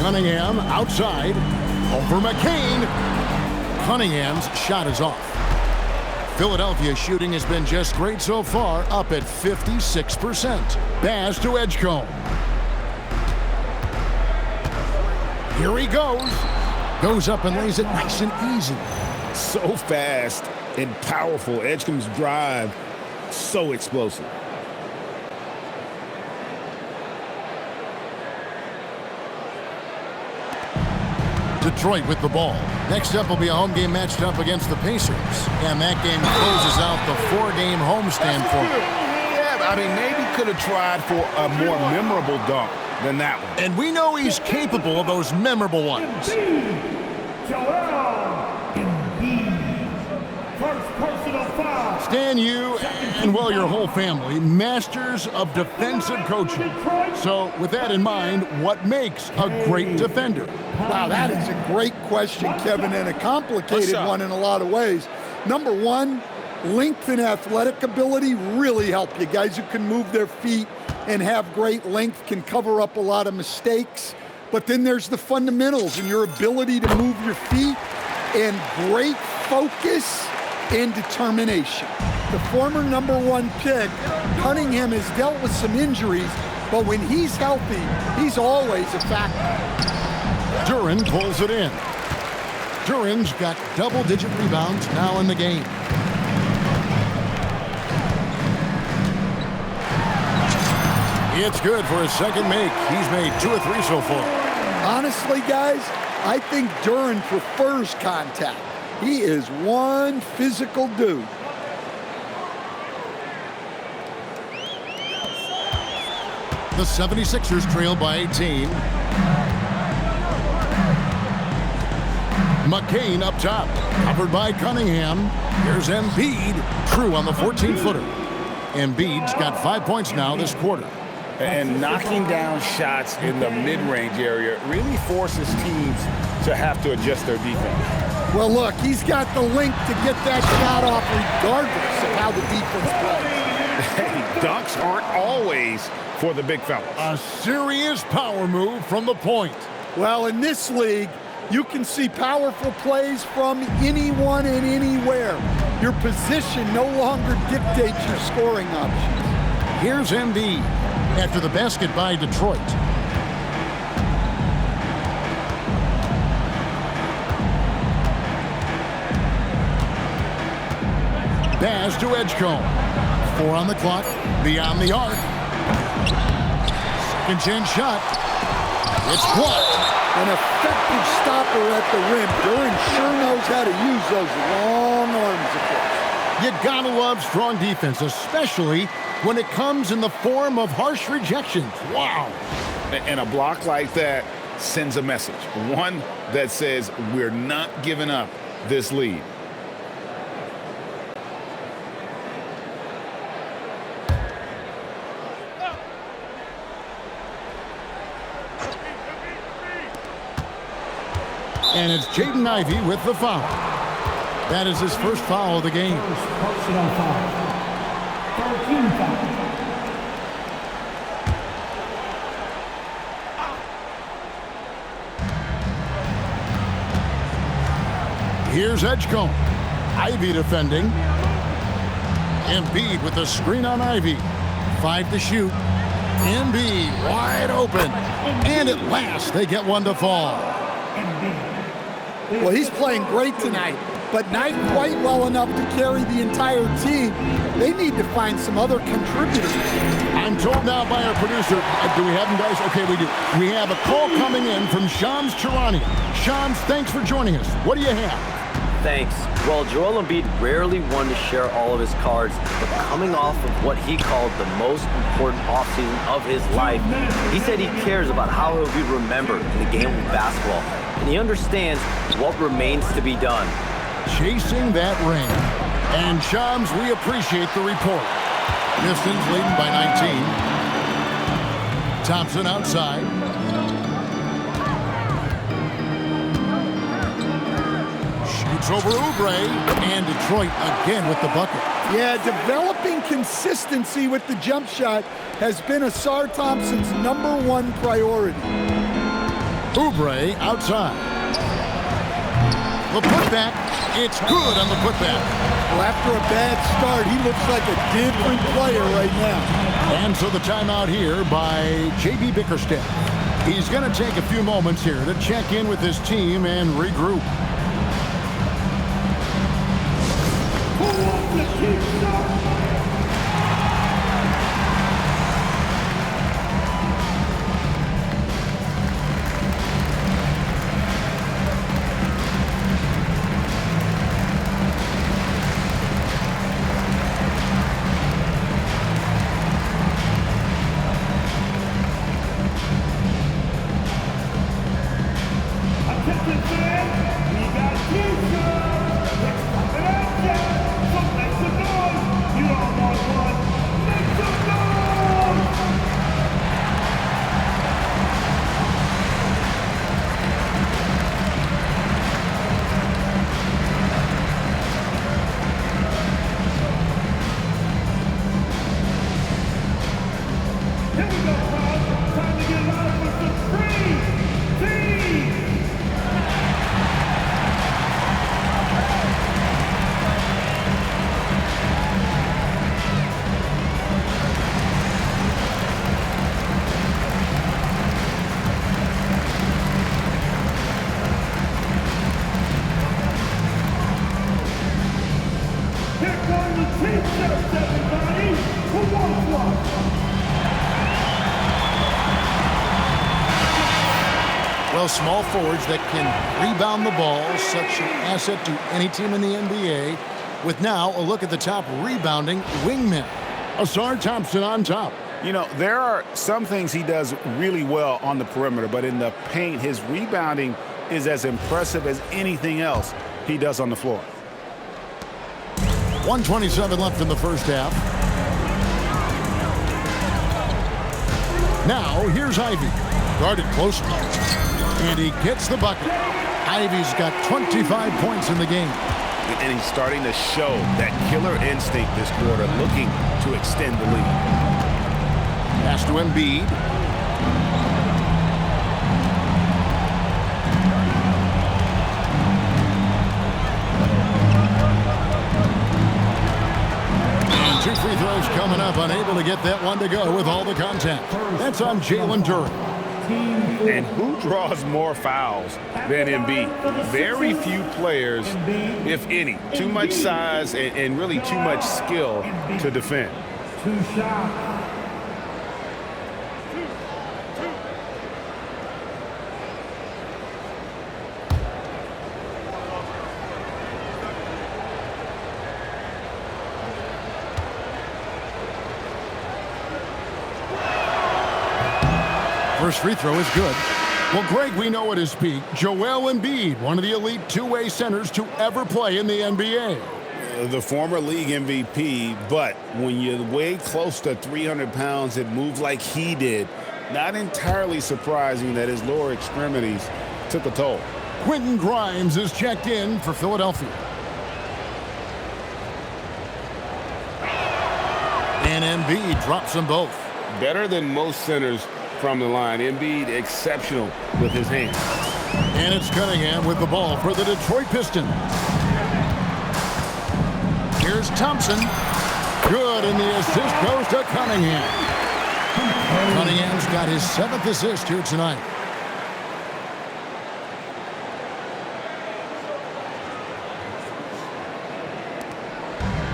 Cunningham outside. Over McCain. Cunningham's shot is off. Philadelphia's shooting has been just great so far, up at 56%. Baz to Edgecombe. Here he goes. Goes up and lays it nice and easy. So fast and powerful. Edgecombe's drive, so explosive. Detroit with the ball. Next up will be a home game matched up against the Pacers. And that game closes out the 4-game homestand for them. Yeah, I mean, maybe could have tried for a more memorable dunk than that one. And we know he's capable of those memorable ones. First personal foul. Stan, you and, well, your whole family, masters of defensive coaching. So with that in mind, what makes a great defender? Wow, that is a great question, Kevin, and a complicated one in a lot of ways. Number one, length and athletic ability really help you. Guys who can move their feet and have great length can cover up a lot of mistakes. But then there's the fundamentals and your ability to move your feet and great focus and determination. The former number 1 pick, Cunningham, has dealt with some injuries, but when he's healthy, he's always a factor. Duren pulls it in. Duren's got double-digit rebounds now in the game. It's good for his second make. He's made 2 or 3 so far. Honestly, guys, I think Duren prefers contact. He is one physical dude. The 76ers trail by 18. McCain up top, covered by Cunningham. Here's Embiid, true on the 14-footer. Embiid's got 5 points now this quarter. And knocking down shots in the mid-range area really forces teams to have to adjust their defense. Well, look, he's got the length to get that shot off regardless of how the defense plays. Hey, dunks aren't always for the big fellas. A serious power move from the point. Well, in this league, you can see powerful plays from anyone and anywhere. Your position no longer dictates your scoring options. Here's Embiid after the basket by Detroit. Baz to Edgecombe. 4 on the clock, beyond the arc. Second chance shot. It's blocked. An effective stopper at the rim. Duren sure knows how to use those long arms of his. You gotta love strong defense, especially when it comes in the form of harsh rejections. Wow. And a block like that sends a message. One that says we're not giving up this lead. And it's Jaden Ivey with the foul. That is his first foul of the game. Personal foul. 13 foul. Here's Edgecombe. Ivey defending. Embiid with the screen on Ivey. 5 to shoot. Embiid wide open. And at last, they get one to fall. Well, he's playing great tonight, but not quite well enough to carry the entire team. They need to find some other contributors. I'm told now by our producer, do we have him, guys? Okay, we do. We have a call coming in from Shams Charania. Shams, thanks for joining us. What do you have? Thanks. Well, Joel Embiid rarely wanted to share all of his cards, but coming off of what he called the most important offseason of his life, he said he cares about how he'll be remembered in the game of basketball, and he understands what remains to be done. Chasing that ring. And Shams, we appreciate the report. Pistons leading by 19. Thompson outside. Shoots over Oubre, and Detroit again with the bucket. Yeah, developing consistency with the jump shot has been Asar Thompson's #1 priority. Oubre outside. The putback, it's good on the putback. Well, after a bad start, he looks like a different player right now. And so the timeout here by J.B. Bickerstaff. He's going to take a few moments here to check in with his team and regroup. Well, small forwards that can rebound the ball, such an asset to any team in the NBA. With now a look at the top rebounding wingmen. Asar Thompson on top. You know, there are some things he does really well on the perimeter, but in the paint, his rebounding is as impressive as anything else he does on the floor. 1:27 left in the first half. Now, here's Ivy. Guarded closely. And he gets the bucket. Ivy's got 25 points in the game. And he's starting to show that killer instinct this quarter, looking to extend the lead. Pass to Embiid. And 2 free throws coming up, unable to get that one to go with all the contact. That's on Jalen Duren. And who draws more fouls than Embiid? Very few players, if any. Too much size and really too much skill to defend. 2 shots. First free throw is good. Well, Greg, we know at his peak, Joel Embiid, one of the elite two-way centers to ever play in the NBA. The former league MVP, but when you weigh close to 300 pounds and move like he did, not entirely surprising that his lower extremities took a toll. Quentin Grimes is checked in for Philadelphia. And Embiid drops them both. Better than most centers from the line. Embiid exceptional with his hands. And it's Cunningham with the ball for the Detroit Pistons. Here's Thompson. Good, and the assist goes to Cunningham. Cunningham's got his 7th assist here tonight.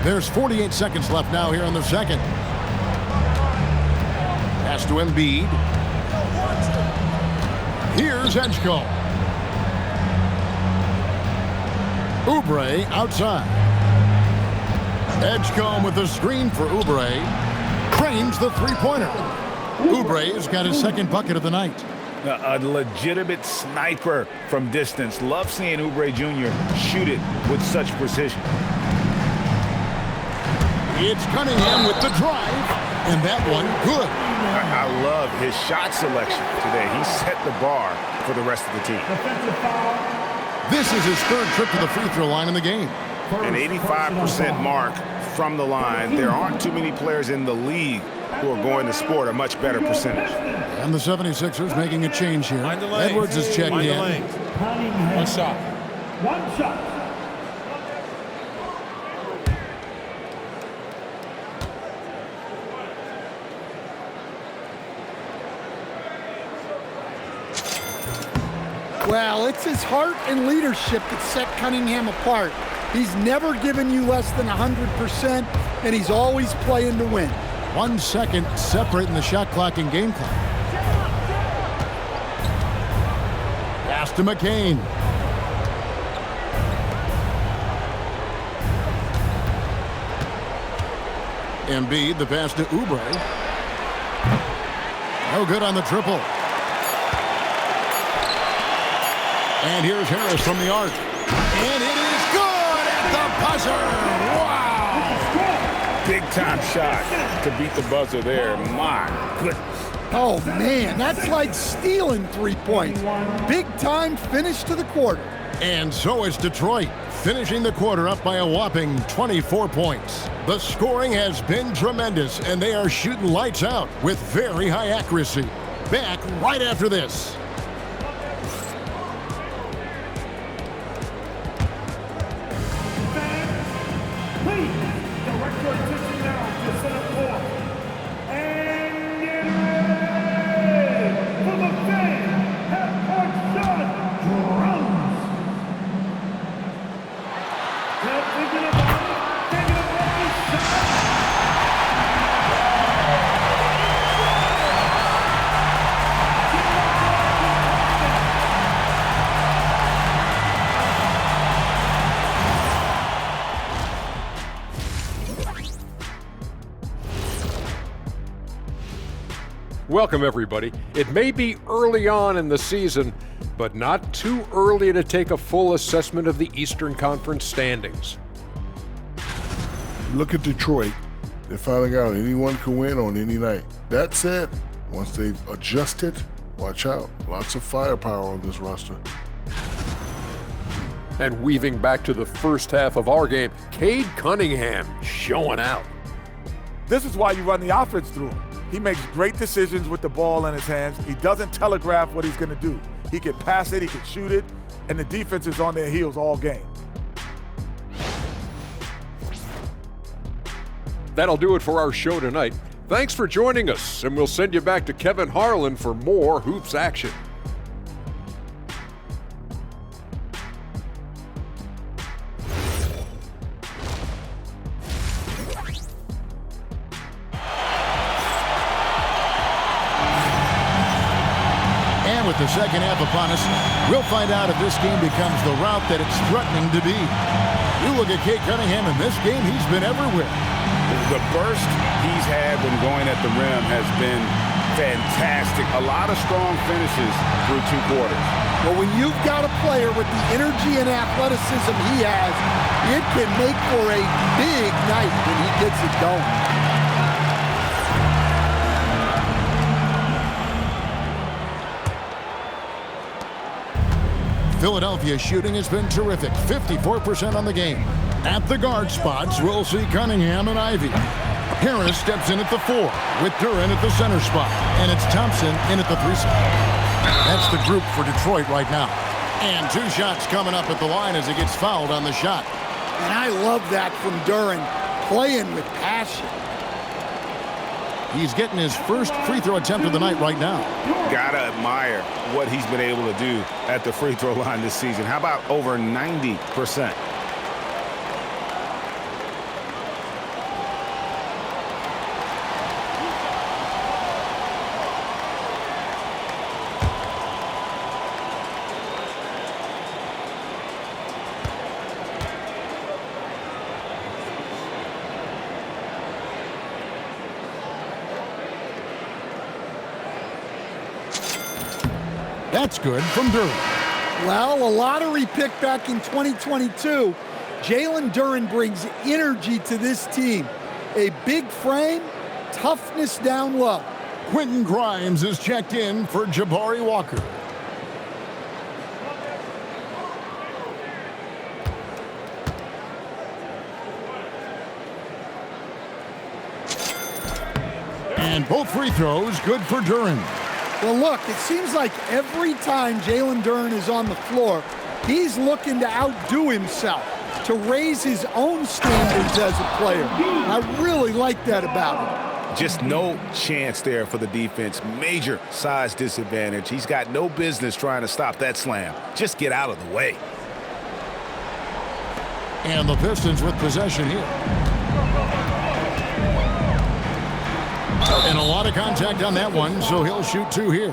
There's 48 seconds left now here in the second. Pass to Embiid. Here's Edgecombe. Oubre outside. Edgecombe with the screen for Oubre. Cranes the three-pointer. Oubre's got his second bucket of the night. A legitimate sniper from distance. Love seeing Oubre Jr. shoot it with such precision. It's Cunningham with the drive, and that one good. I love his shot selection today. He set the bar for the rest of the team. This is his third trip to the free throw line in the game. An 85% mark from the line. There aren't too many players in the league who are going to sport a much better percentage. And the 76ers making a change here. Edwards is checked in. One shot. One shot. Well, it's his heart and leadership that set Cunningham apart. He's never given you less than 100%, and he's always playing to win. 1 second separating the shot clock and game clock. Pass to McCain. Embiid, the pass to Oubre. No good on the triple. And here's Harris from the arc. And it is good at the buzzer. Wow! Big time shot to beat the buzzer there. My goodness. Oh, man, that's like stealing 3 points. Big time finish to the quarter. And so is Detroit, finishing the quarter up by a whopping 24 points. The scoring has been tremendous, and they are shooting lights out with very high accuracy. Back right after this. Welcome, everybody. It may be early on in the season, but not too early to take a full assessment of the Eastern Conference standings. Look at Detroit. They're finding out anyone can win on any night. That said, once they've adjusted, watch out. Lots of firepower on this roster. And weaving back to the first half of our game, Cade Cunningham showing out. This is why you run the offense through him. He makes great decisions with the ball in his hands. He doesn't telegraph what he's going to do. He can pass it, he can shoot it, and the defense is on their heels all game. That'll do it for our show tonight. Thanks for joining us, and we'll send you back to Kevin Harlan for more Hoops action. With the second half upon us, we'll find out if this game becomes the route that it's threatening to be. You look at Cade Cunningham in this game, he's been everywhere. The burst he's had when going at the rim has been fantastic. A lot of strong finishes through 2 quarters. Well, when you've got a player with the energy and athleticism he has, it can make for a big night when he gets it going. Philadelphia's shooting has been terrific, 54% on the game. At the guard spots, we'll see Cunningham and Ivy. Harris steps in at the 4, with Duren at the center spot, and it's Thompson in at the 3 spot. That's the group for Detroit right now. And 2 shots coming up at the line as he gets fouled on the shot. And I love that from Duren, playing with passion. He's getting his first free throw attempt of the night right now. Gotta admire what he's been able to do at the free throw line this season. How about over 90%? That's good from Duren. Well, a lottery pick back in 2022. Jalen Duren brings energy to this team. A big frame, toughness down low. Quentin Grimes is checked in for Jabari Walker. And both free throws good for Duren. Well, look, it seems like every time Jalen Duren is on the floor, he's looking to outdo himself, to raise his own standards as a player. I really like that about him. Just no chance there for the defense. Major size disadvantage. He's got no business trying to stop that slam. Just get out of the way. And the Pistons with possession here. And a lot of contact on that one, so he'll shoot two here.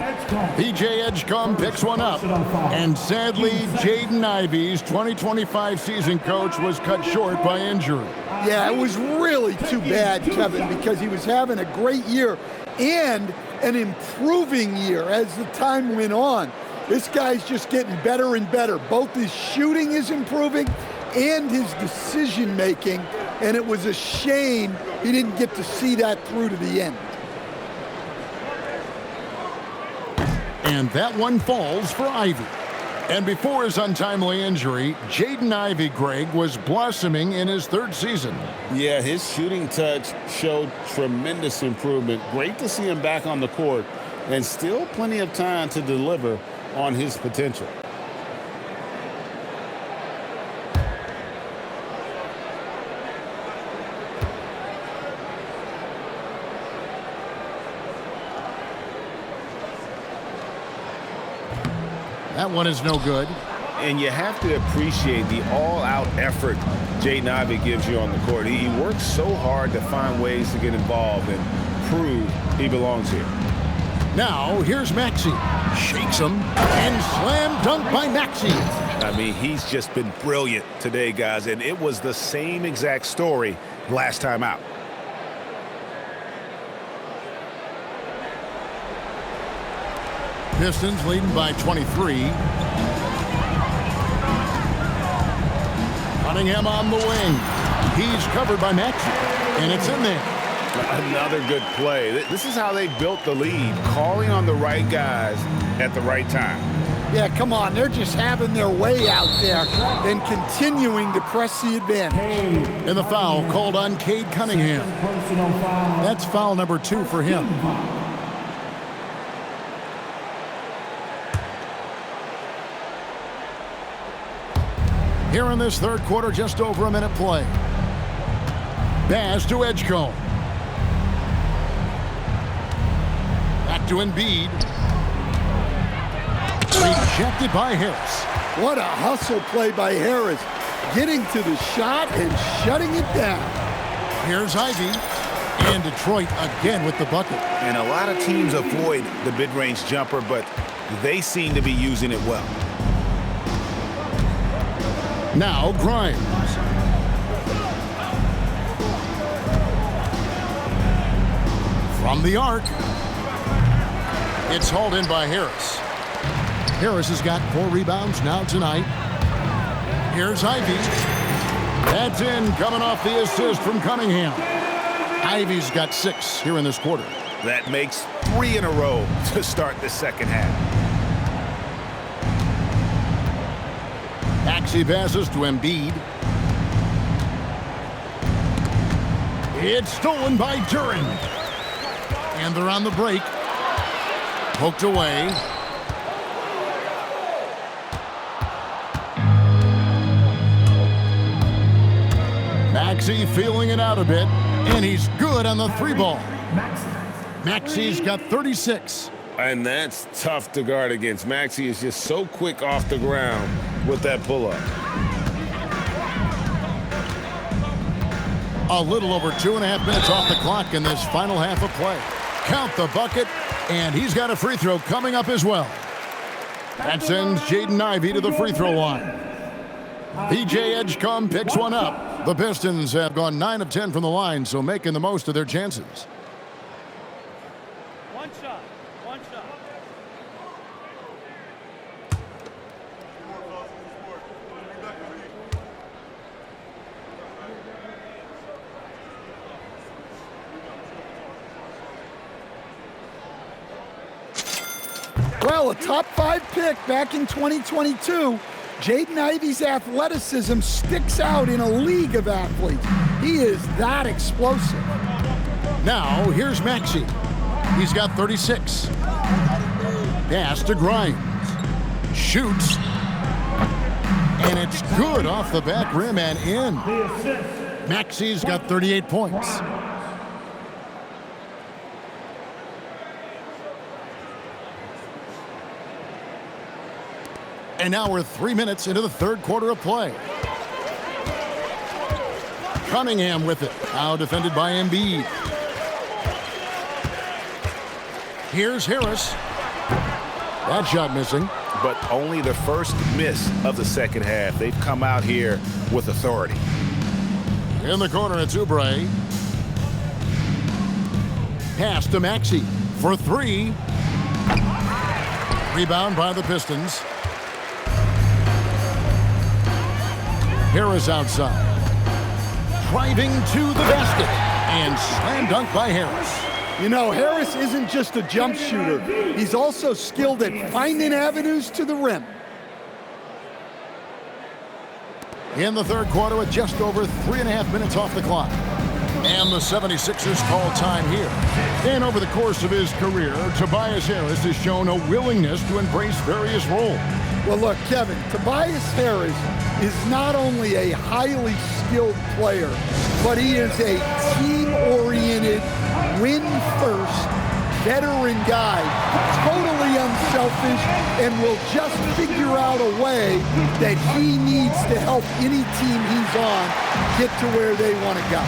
PJ Edgecombe picks one up. And sadly, Jaden Ivey's 2025 season coach was cut short by injury. Yeah, it was really too bad, Kevin, because he was having a great year and an improving year as the time went on. This guy's just getting better and better. Both his shooting is improving and his decision-making, and it was a shame he didn't get to see that through to the end. And that one falls for Ivey. And before his untimely injury, Jaden Ivey, Greg, was blossoming in his third season. Yeah, his shooting touch showed tremendous improvement. Great to see him back on the court, and still plenty of time to deliver on his potential. That one is no good. And you have to appreciate the all-out effort Jaden Ivey gives you on the court. He works so hard to find ways to get involved and prove he belongs here. Now, here's Maxey. Shakes him and slam dunk by Maxey. I mean, he's just been brilliant today, guys, and it was the same exact story last time out. Pistons leading by 23. Cunningham on the wing. He's covered by Maxey, and it's in there. Another good play. This is how they built the lead, calling on the right guys at the right time. Yeah, come on. They're just having their way out there and continuing to press the advantage. And the foul called on Cade Cunningham. That's foul number 2 for him. Here in this third quarter, just over a minute play. Pass to Edgecombe. Back to Embiid. Rejected by Harris. What a hustle play by Harris. Getting to the shot and shutting it down. Here's Ivey. And Detroit again with the bucket. And a lot of teams avoid the mid-range jumper, but they seem to be using it well. Now Grimes. From the arc. It's hauled in by Harris. Harris has got 4 rebounds now tonight. Here's Ivey. That's in, coming off the assist from Cunningham. Ivey's got 6 here in this quarter. That makes 3 in a row to start the second half. Maxey passes to Embiid. It's stolen by Duren. And they're on the break. Poked away. Maxey feeling it out a bit. And he's good on the 3-ball. Maxey's got 36. And that's tough to guard against. Maxey is just so quick off the ground with that pull-up. A little over 2.5 minutes off the clock in this final half of play. Count the bucket, and he's got a free throw coming up as well. That sends Jaden Ivey to the free throw line. PJ Edgecombe picks one up. The Pistons have gone 9 of 10 from the line, so making the most of their chances. One shot. Well, a top 5 pick back in 2022, Jaden Ivey's athleticism sticks out in a league of athletes. He is that explosive. Now, here's Maxey. He's got 36. Pass to Grimes. Shoots. And it's good off the back rim and in. Maxey's got 38 points. And now we're 3 minutes into the third quarter of play. Cunningham with it. Now defended by Embiid. Here's Harris. That shot missing. But only the first miss of the second half. They've come out here with authority. In the corner, it's Oubre. Pass to Maxey for 3. Rebound by the Pistons. Harris outside. Driving to the basket. And slam dunk by Harris. You know, Harris isn't just a jump shooter. He's also skilled at finding avenues to the rim. In the third quarter with just over 3.5 minutes off the clock. And the 76ers call time here. And over the course of his career, Tobias Harris has shown a willingness to embrace various roles. Well, look, Kevin, Tobias Harris is not only a highly skilled player, but he is a team-oriented, win-first, veteran guy, totally unselfish, and will just figure out a way that he needs to help any team he's on get to where they want to go.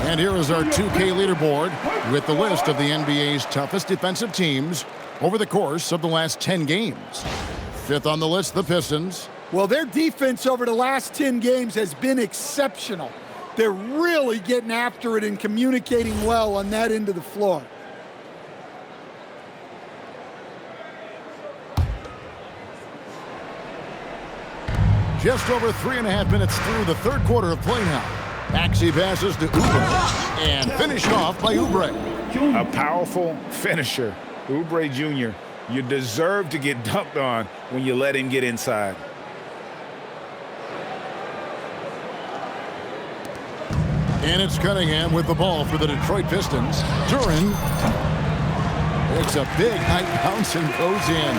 And here is our 2K leaderboard with the list of the NBA's toughest defensive teams over the course of the last 10 games. Fifth on the list, the Pistons. Well, their defense over the last 10 games has been exceptional. They're really getting after it and communicating well on that end of the floor. Just over 3.5 minutes through the third quarter of play now. Maxey passes to Oubre and finished off by Oubre. A powerful finisher. Oubre Jr., you deserve to get dunked on when you let him get inside. And it's Cunningham with the ball for the Detroit Pistons. Duren takes a big high bounce and goes in.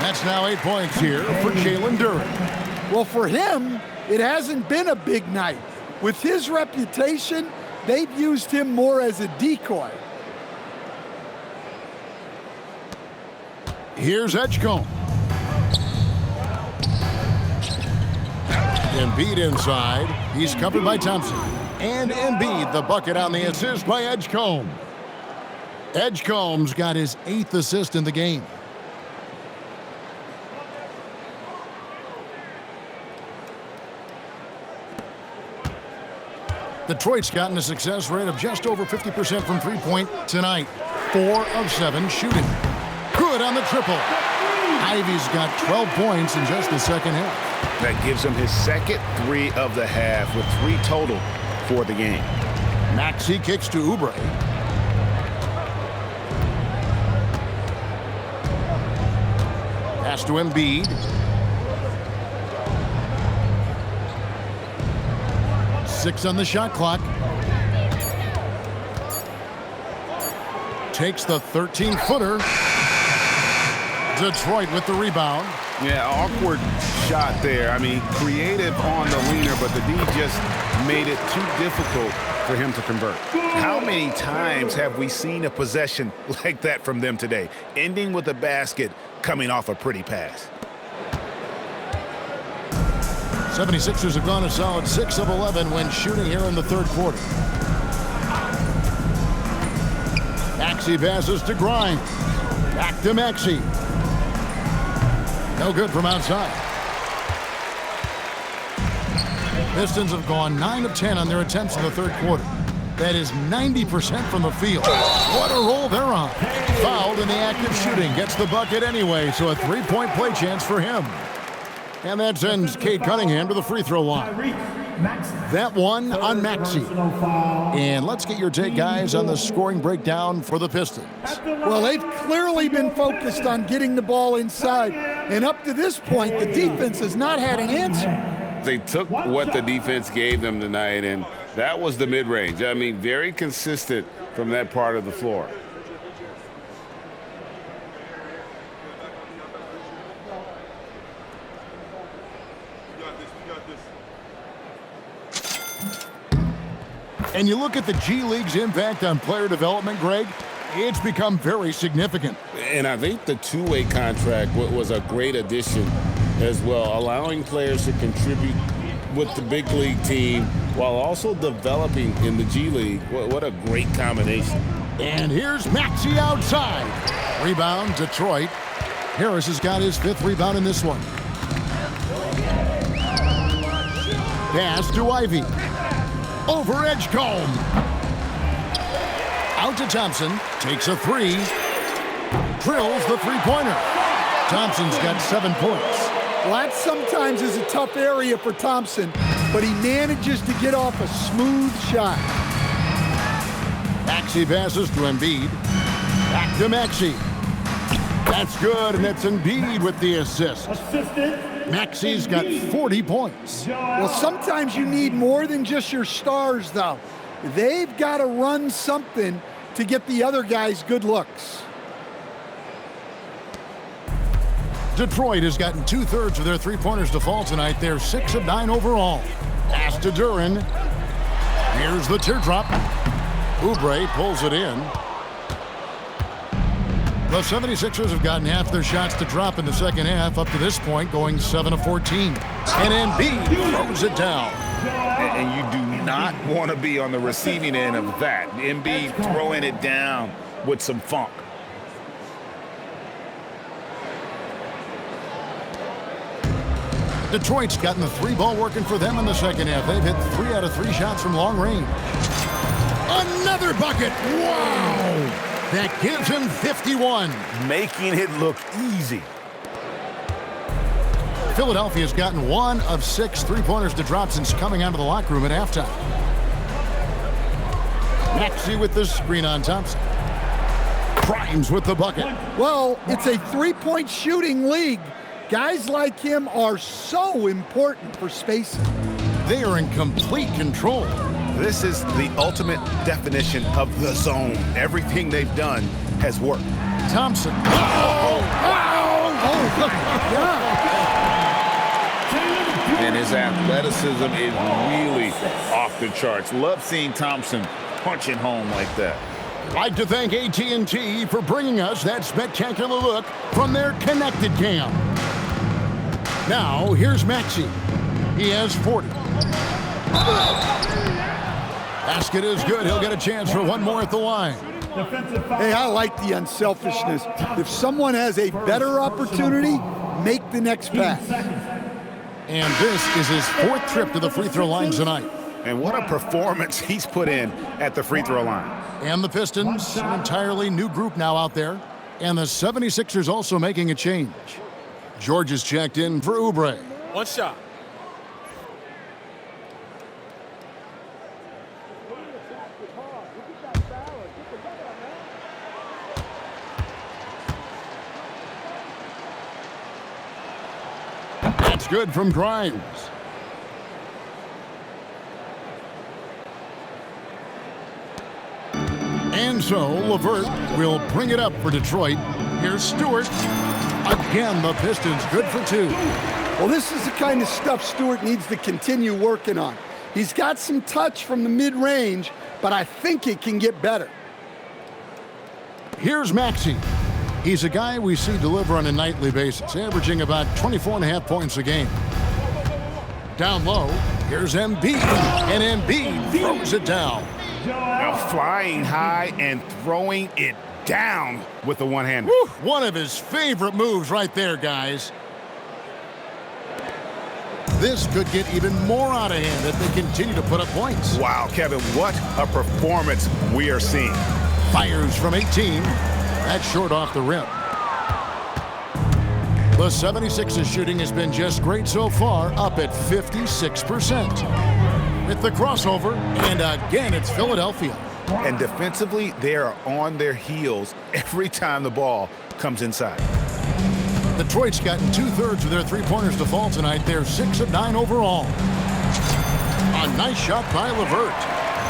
That's now 8 points here for Jalen Duren. Well, for him, it hasn't been a big night. With his reputation, they've used him more as a decoy. Here's Edgecombe. Embiid inside. He's covered by Thompson. And Embiid, the bucket on the assist by Edgecombe. Edgecombe's got his 8th assist in the game. Detroit's gotten a success rate of just over 50% from three-point tonight. 4 of 7 shooting. Good on the triple. Ivey's got 12 points in just the second half. That gives him his second 3 of the half with 3 total for the game. Maxey kicks to Oubre. Pass to Embiid. 6 on the shot clock. Takes the 13-footer. Detroit with the rebound. Yeah, awkward shot there. I mean, creative on the leaner, but the D just made it too difficult for him to convert. How many times have we seen a possession like that from them today, ending with a basket coming off a pretty pass? 76ers have gone a solid 6 of 11 when shooting here in the third quarter. Maxey passes to Grimes. Back to Maxey. No good from outside. Pistons have gone 9 of 10 on their attempts in the third quarter. That is 90% from the field. What a roll they're on. Fouled in the act of shooting. Gets the bucket anyway, so a 3-point play chance for him. And that sends Cade Cunningham to the free throw line. That one on Maxey. And let's get your take, guys, on the scoring breakdown for the Pistons. Well, they've clearly been focused on getting the ball inside. And up to this point, the defense has not had an answer. They took what the defense gave them tonight, and that was the mid-range. I mean, very consistent from that part of the floor. And you look at the G League's impact on player development, Greg, it's become very significant. And I think the two-way contract was a great addition as well, allowing players to contribute with the big league team while also developing in the G League. What a great combination. And here's Maxey outside. Rebound, Detroit. Harris has got his 5th rebound in this one. Pass to Ivy. Over Edgecombe. Out to Thompson. Takes a 3. Drills the three-pointer. Thompson's got 7 points. Well, that sometimes is a tough area for Thompson, but he manages to get off a smooth shot. Maxey passes to Embiid. Back to Maxey. That's good, and it's Embiid with the assist. Maxey's got 40 points. Well, sometimes you need more than just your stars, though. They've got to run something to get the other guys good looks. Detroit has gotten 2/3 of their three-pointers to fall tonight. They're 6 of 9 overall. Pass to Duren. Here's the teardrop. Oubre pulls it in. The 76ers have gotten half their shots to drop in the second half, up to this point, going 7 of 14. And Embiid throws it down. And you do not want to be on the receiving end of that. Embiid throwing it down with some funk. Detroit's gotten the 3-ball working for them in the second half. They've hit 3 out of 3 shots from long range. Another bucket! Wow! That gives him 51. Making it look easy. Philadelphia's gotten 1 of 6 three-pointers to drop since coming out of the locker room at halftime. Maxey with the screen on Thompson. Grimes with the bucket. Well, it's a 3-point shooting league. Guys like him are so important for spacing. They are in complete control. This is the ultimate definition of the zone. Everything they've done has worked. Thompson. And his athleticism is really off the charts. Love seeing Thompson punching home like that. I'd like to thank AT&T for bringing us that spectacular look from their connected cam. Now, here's Maxey. He has 40. Basket is good. He'll get a chance for one more at the line. Hey, I like the unselfishness. If someone has a better opportunity, make the next pass. And this is his 4th trip to the free throw line tonight. And what a performance he's put in at the free throw line. And the Pistons, an entirely new group now out there. And the 76ers also making a change. George is checked in for Oubre. One shot. That's good from Grimes. And so LeVert will bring it up for Detroit. Here's Stewart. Again, the Pistons good for 2. Well, this is the kind of stuff Stewart needs to continue working on. He's got some touch from the mid-range, but I think it can get better. Here's Maxey. He's a guy we see deliver on a nightly basis, averaging about 24.5 points a game. Down low, here's Embiid, and Embiid throws it down. Now flying high and throwing it down with the one-hander. One of his favorite moves right there, guys. This could get even more out of hand if they continue to put up points. Wow, Kevin, what a performance we are seeing. Fires from 18. That's short off the rim. The 76ers shooting has been just great so far, up at 56%. With the crossover, and again, it's Philadelphia. And defensively, they are on their heels every time the ball comes inside. Detroit's gotten 2/3 of their three-pointers to fall tonight. They're 6 of 9 overall. A nice shot by LeVert.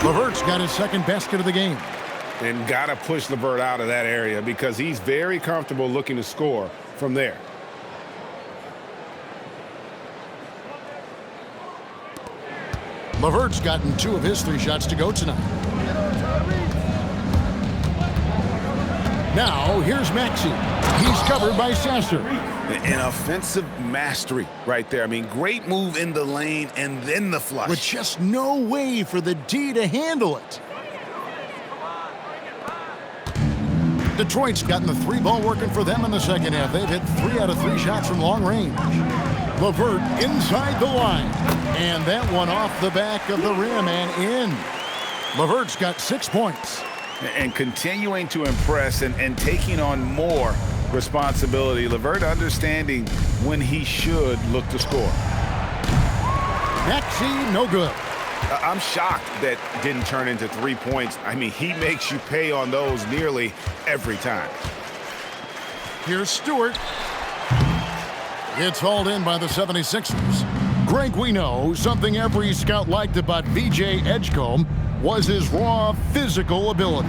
LeVert's got his second basket of the game. And got to push LeVert out of that area because he's very comfortable looking to score from there. LeVert's gotten 2 of his 3 shots to go tonight. Now, here's Maxey. He's covered by Sasser. An offensive mastery right there. I mean, great move in the lane and then the flush. With just no way for the D to handle it. Detroit's gotten the 3-ball working for them in the second half. They've hit 3 out of 3 shots from long range. LeVert inside the line. And that one off the back of the rim and in. LeVert's got 6 points. And continuing to impress and taking on more responsibility. LeVert understanding when he should look to score. Maxey, no good. I'm shocked that didn't turn into 3 points. I mean, he makes you pay on those nearly every time. Here's Stewart. It's hauled in by the 76ers. Greg, we know something every scout liked about VJ Edgecombe was his raw physical ability.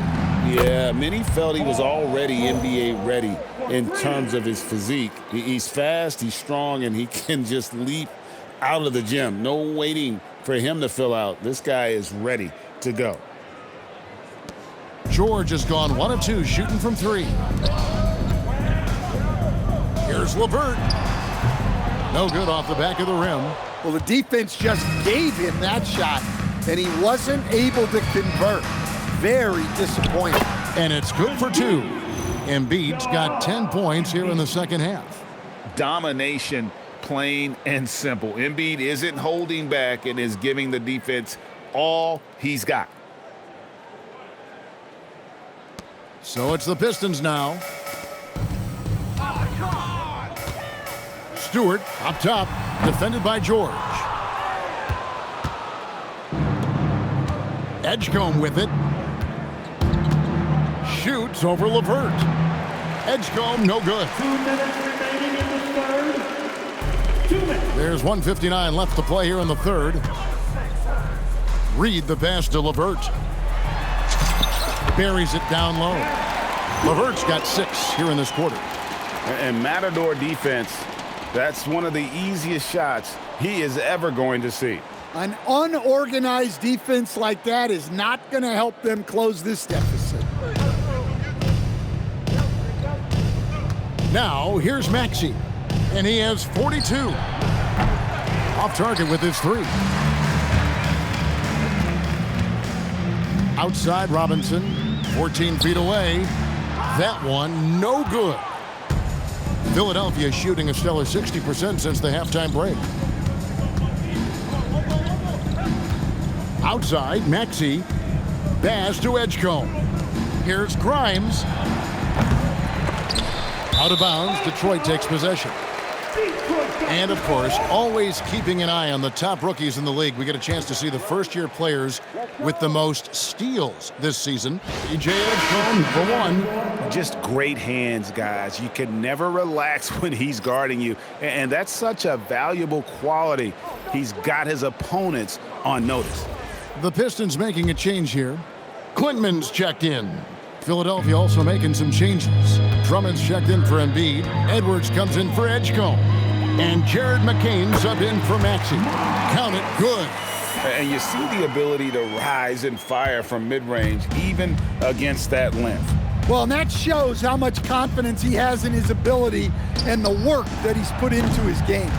Yeah, many felt he was already NBA ready in terms of his physique. He's fast, he's strong, and he can just leap out of the gym. No waiting for him to fill out. This guy is ready to go. George has gone 1 of 2 shooting from 3. Here's LeVert. No good off the back of the rim. Well, the defense just gave him that shot, and he wasn't able to convert. Very disappointing. And it's good for 2. Embiid's got 10 points here in the second half. Domination, plain and simple. Embiid isn't holding back and is giving the defense all he's got. So it's the Pistons now. Stewart up top, defended by George. Edgecombe with it. Shoots over LeVert. Edgecombe, no good. 2 minutes remaining in the third. 2 minutes. There's 1:59 left to play here in the third. Reed the pass to LeVert. Buries it down low. LeVert's got 6 here in this quarter. And Matador defense, that's one of the easiest shots he is ever going to see. An unorganized defense like that is not going to help them close this deficit. Now, here's Maxey, and he has 42. Off target with his 3. Outside Robinson, 14 feet away. That one, no good. Philadelphia shooting a stellar 60% since the halftime break. Outside, Maxey. Pass to Edgecombe. Here's Grimes. Out of bounds, Detroit takes possession. And, of course, always keeping an eye on the top rookies in the league. We get a chance to see the first-year players with the most steals this season. VJ Edgecombe for 1. Just great hands, guys. You can never relax when he's guarding you. And that's such a valuable quality. He's got his opponents on notice. The Pistons making a change here. Klintman's checked in. Philadelphia also making some changes. Drummond's checked in for Embiid. Edwards comes in for Edgecombe. And Jared McCain subbed in for Maxey. Count it good. And you see the ability to rise and fire from mid-range, even against that length. Well, and that shows how much confidence he has in his ability and the work that he's put into his game.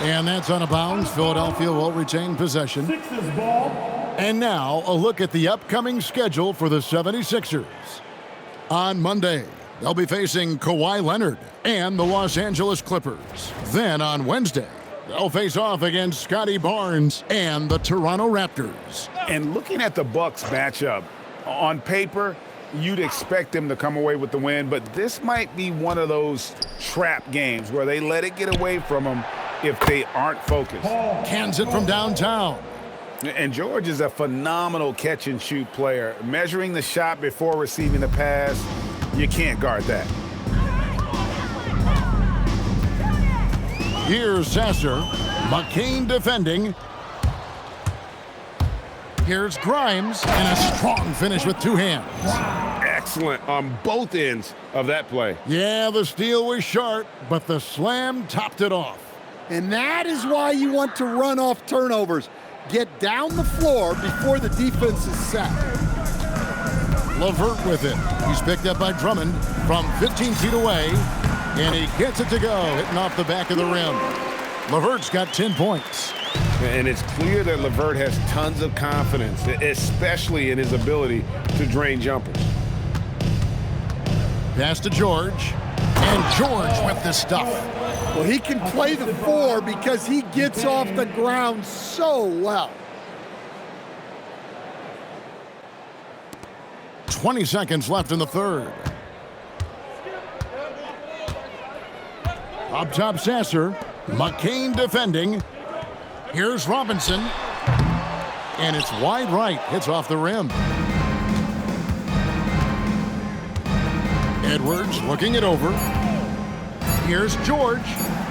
And that's out of bounds. Philadelphia will retain possession. And now, a look at the upcoming schedule for the 76ers. On Monday, they'll be facing Kawhi Leonard and the Los Angeles Clippers. Then on Wednesday, they'll face off against Scotty Barnes and the Toronto Raptors. And looking at the Bucks matchup, on paper, you'd expect them to come away with the win, but this might be one of those trap games where they let it get away from them if they aren't focused. Cans it from downtown. And George is a phenomenal catch-and-shoot player. Measuring the shot before receiving the pass, you can't guard that. Here's Sasser. McCain defending. Here's Grimes, and a strong finish with two hands. Excellent on both ends of that play. Yeah, the steal was sharp, but the slam topped it off. And that is why you want to run off turnovers. Get down the floor before the defense is set. LeVert with it. He's picked up by Drummond from 15 feet away, and he gets it to go, hitting off the back of the rim. LeVert's got 10 points. And it's clear that LeVert has tons of confidence, especially in his ability to drain jumpers. Pass to George, and George with the stuff. Well, he can play the four because he gets off the ground so well. 20 seconds left in the third. Up top, Sasser. McCain defending. Here's Robinson. And it's wide right. Hits off the rim. Edwards looking it over. Here's George.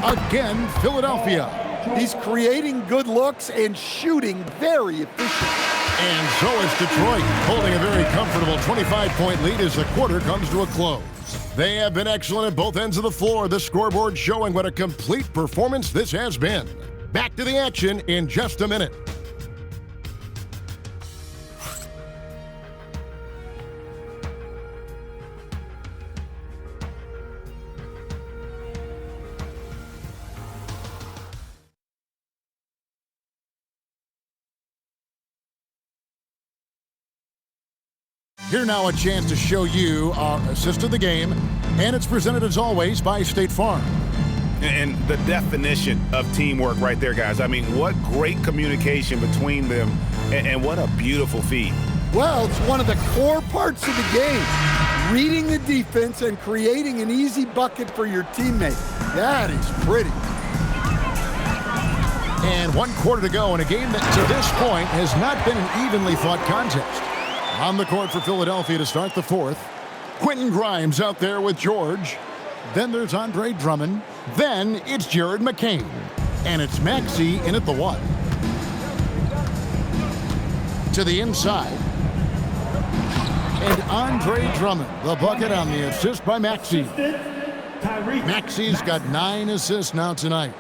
Again, Philadelphia. He's creating good looks and shooting very efficient. And so is Detroit, holding a very comfortable 25-point lead as the quarter comes to a close. They have been excellent at both ends of the floor. The scoreboard showing what a complete performance this has been. Back to the action in just a minute. Here now a chance to show you our assist of the game, and it's presented as always by State Farm. And the definition of teamwork right there, guys. I mean, what great communication between them, and what a beautiful feed. Well, it's one of the core parts of the game. Reading the defense and creating an easy bucket for your teammate. That is pretty. And 1 quarter to go in a game that to this point has not been an evenly fought contest. On the court for Philadelphia to start the fourth. Quentin Grimes out there with George. Then there's Andre Drummond. Then it's Jared McCain. And it's Maxey in at the one. To the inside. And Andre Drummond, the bucket on the assist by Maxey. Maxey's got 9 assists now tonight.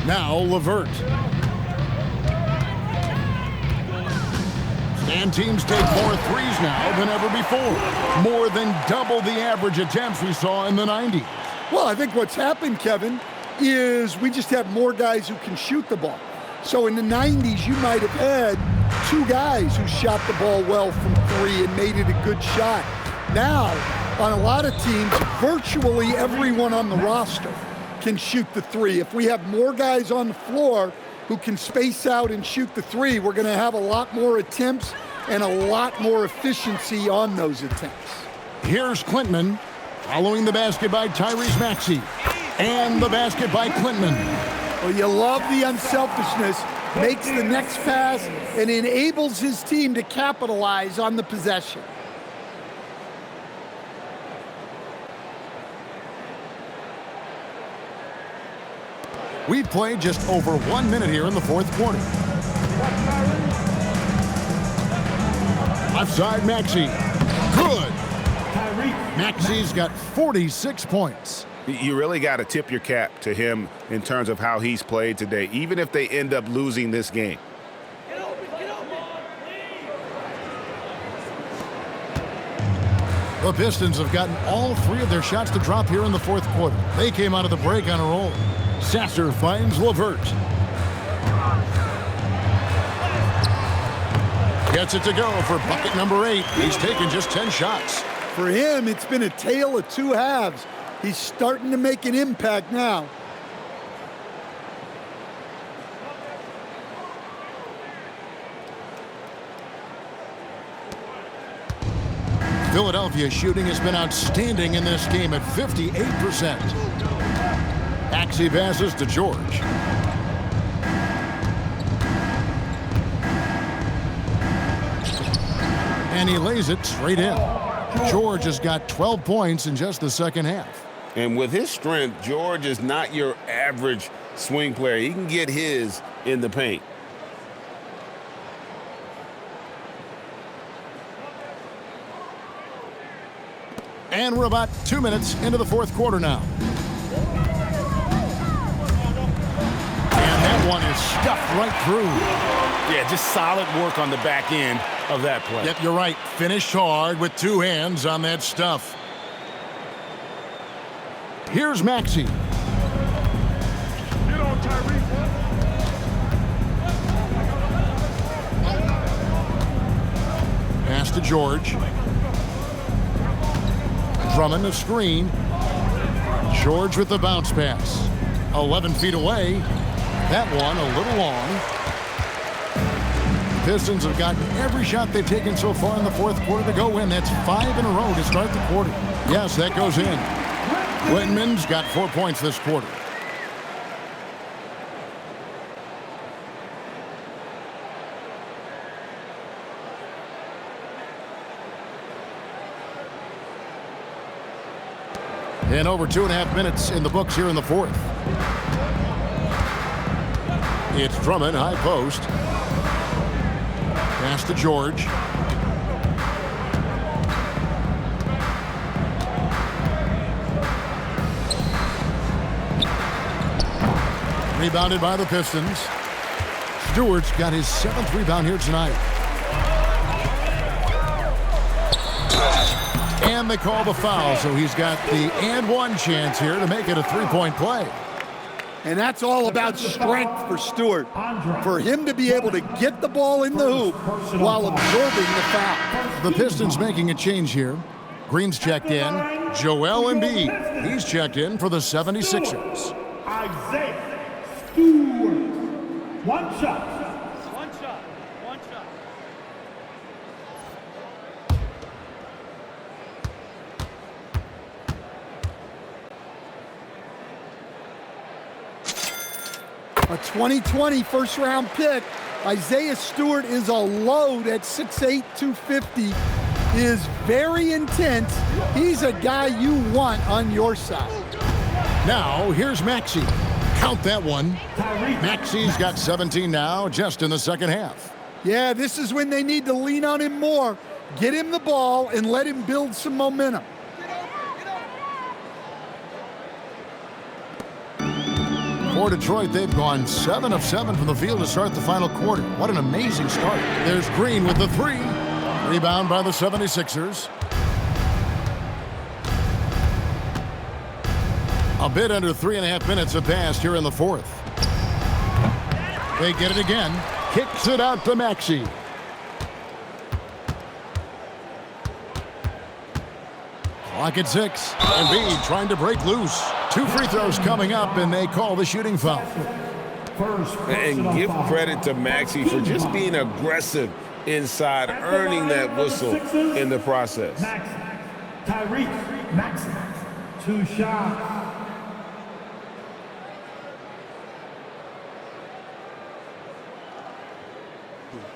Now LeVert. And teams take more threes now than ever before. More than double the average attempts we saw in the 90s. Well, I think what's happened, Kevin, is we just have more guys who can shoot the ball. So in the 90s, you might have had 2 guys who shot the ball well from 3 and made it a good shot. Now, on a lot of teams, virtually everyone on the roster can shoot the 3. If we have more guys on the floor who can space out and shoot the 3, we're going to have a lot more attempts and a lot more efficiency on those attempts. Here's Klintman, following the basket by Tyrese Maxey, and the basket by Klintman. Well, you love the unselfishness, makes the next pass, and enables his team to capitalize on the possession. We've played just over 1 minute here in the fourth quarter. Left side, Maxey. Good. Maxey's got 46 points. You really got to tip your cap to him in terms of how he's played today, even if they end up losing this game. The Pistons have gotten all 3 of their shots to drop here in the fourth quarter. They came out of the break on a roll. Sasser finds LeVert. Gets it to go for bucket number 8. He's taken just 10 shots. For him, it's been a tale of 2 halves. He's starting to make an impact now. Philadelphia shooting has been outstanding in this game at 58%. Maxey passes to George. And he lays it straight in. George has got 12 points in just the second half. And with his strength, George is not your average swing player. He can get his in the paint. And we're about 2 minutes into the fourth quarter now. And that one is stuffed right through. Yeah, just solid work on the back end of that play. Yep, you're right. Finished hard with 2 hands on that stuff. Here's Maxey. Get on, Tyrese. Pass to George. Drummond a screen. George with the bounce pass. 11 feet away. That one a little long. Pistons have gotten every shot they've taken so far in the fourth quarter to go win. That's 5 in a row to start the quarter. Yes, that goes in. Whitman's got 4 points this quarter. And over 2.5 minutes in the books here in the fourth. It's Drummond, high post. Pass to George. Rebounded by the Pistons. Stewart's got his 7th rebound here tonight. And they call the foul, so he's got the and one chance here to make it a 3-point play. And that's all about strength for Stewart. For him to be able to get the ball in the hoop while absorbing the foul. The Pistons making a change here. Green's checked in. Joel Embiid. He's checked in for the 76ers. Isaiah Stewart. One shot. A 2020 first-round pick, Isaiah Stewart is a load at 6'8", 250. He is very intense. He's a guy you want on your side. Now, here's Maxey. Count that one. Maxey's got 17 now, just in the second half. Yeah, this is when they need to lean on him more. Get him the ball and let him build some momentum. For Detroit, they've gone 7 of 7 from the field to start the final quarter. What an amazing start. There's Green with the 3. Rebound by the 76ers. A bit under 3.5 minutes have passed here in the fourth. They get it again. Kicks it out to Maxey. Clock at 6. Embiid trying to break loose. 2 free throws coming up, and they call the shooting foul. And give credit to Maxey for just being aggressive inside, earning that whistle in the process. Tyrese Maxey, 2 shots.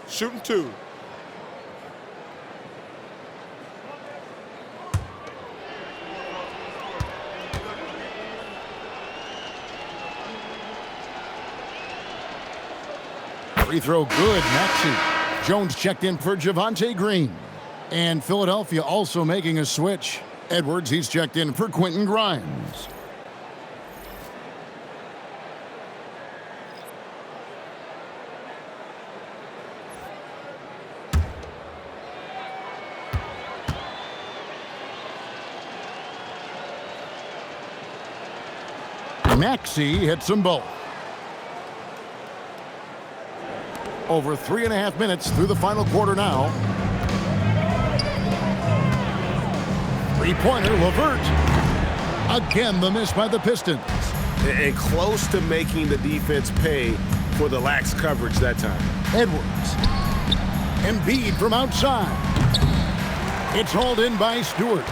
Shooting 2. Free throw good, Maxey. Jones checked in for Javonte Green. And Philadelphia also making a switch. Edwards, he's checked in for Quentin Grimes. Maxey hits them both. Over 3.5 minutes through the final quarter now. Three-pointer, LeVert. Again, the miss by the Pistons. And close to making the defense pay for the lax coverage that time. Edwards. Embiid from outside. It's hauled in by Stewart.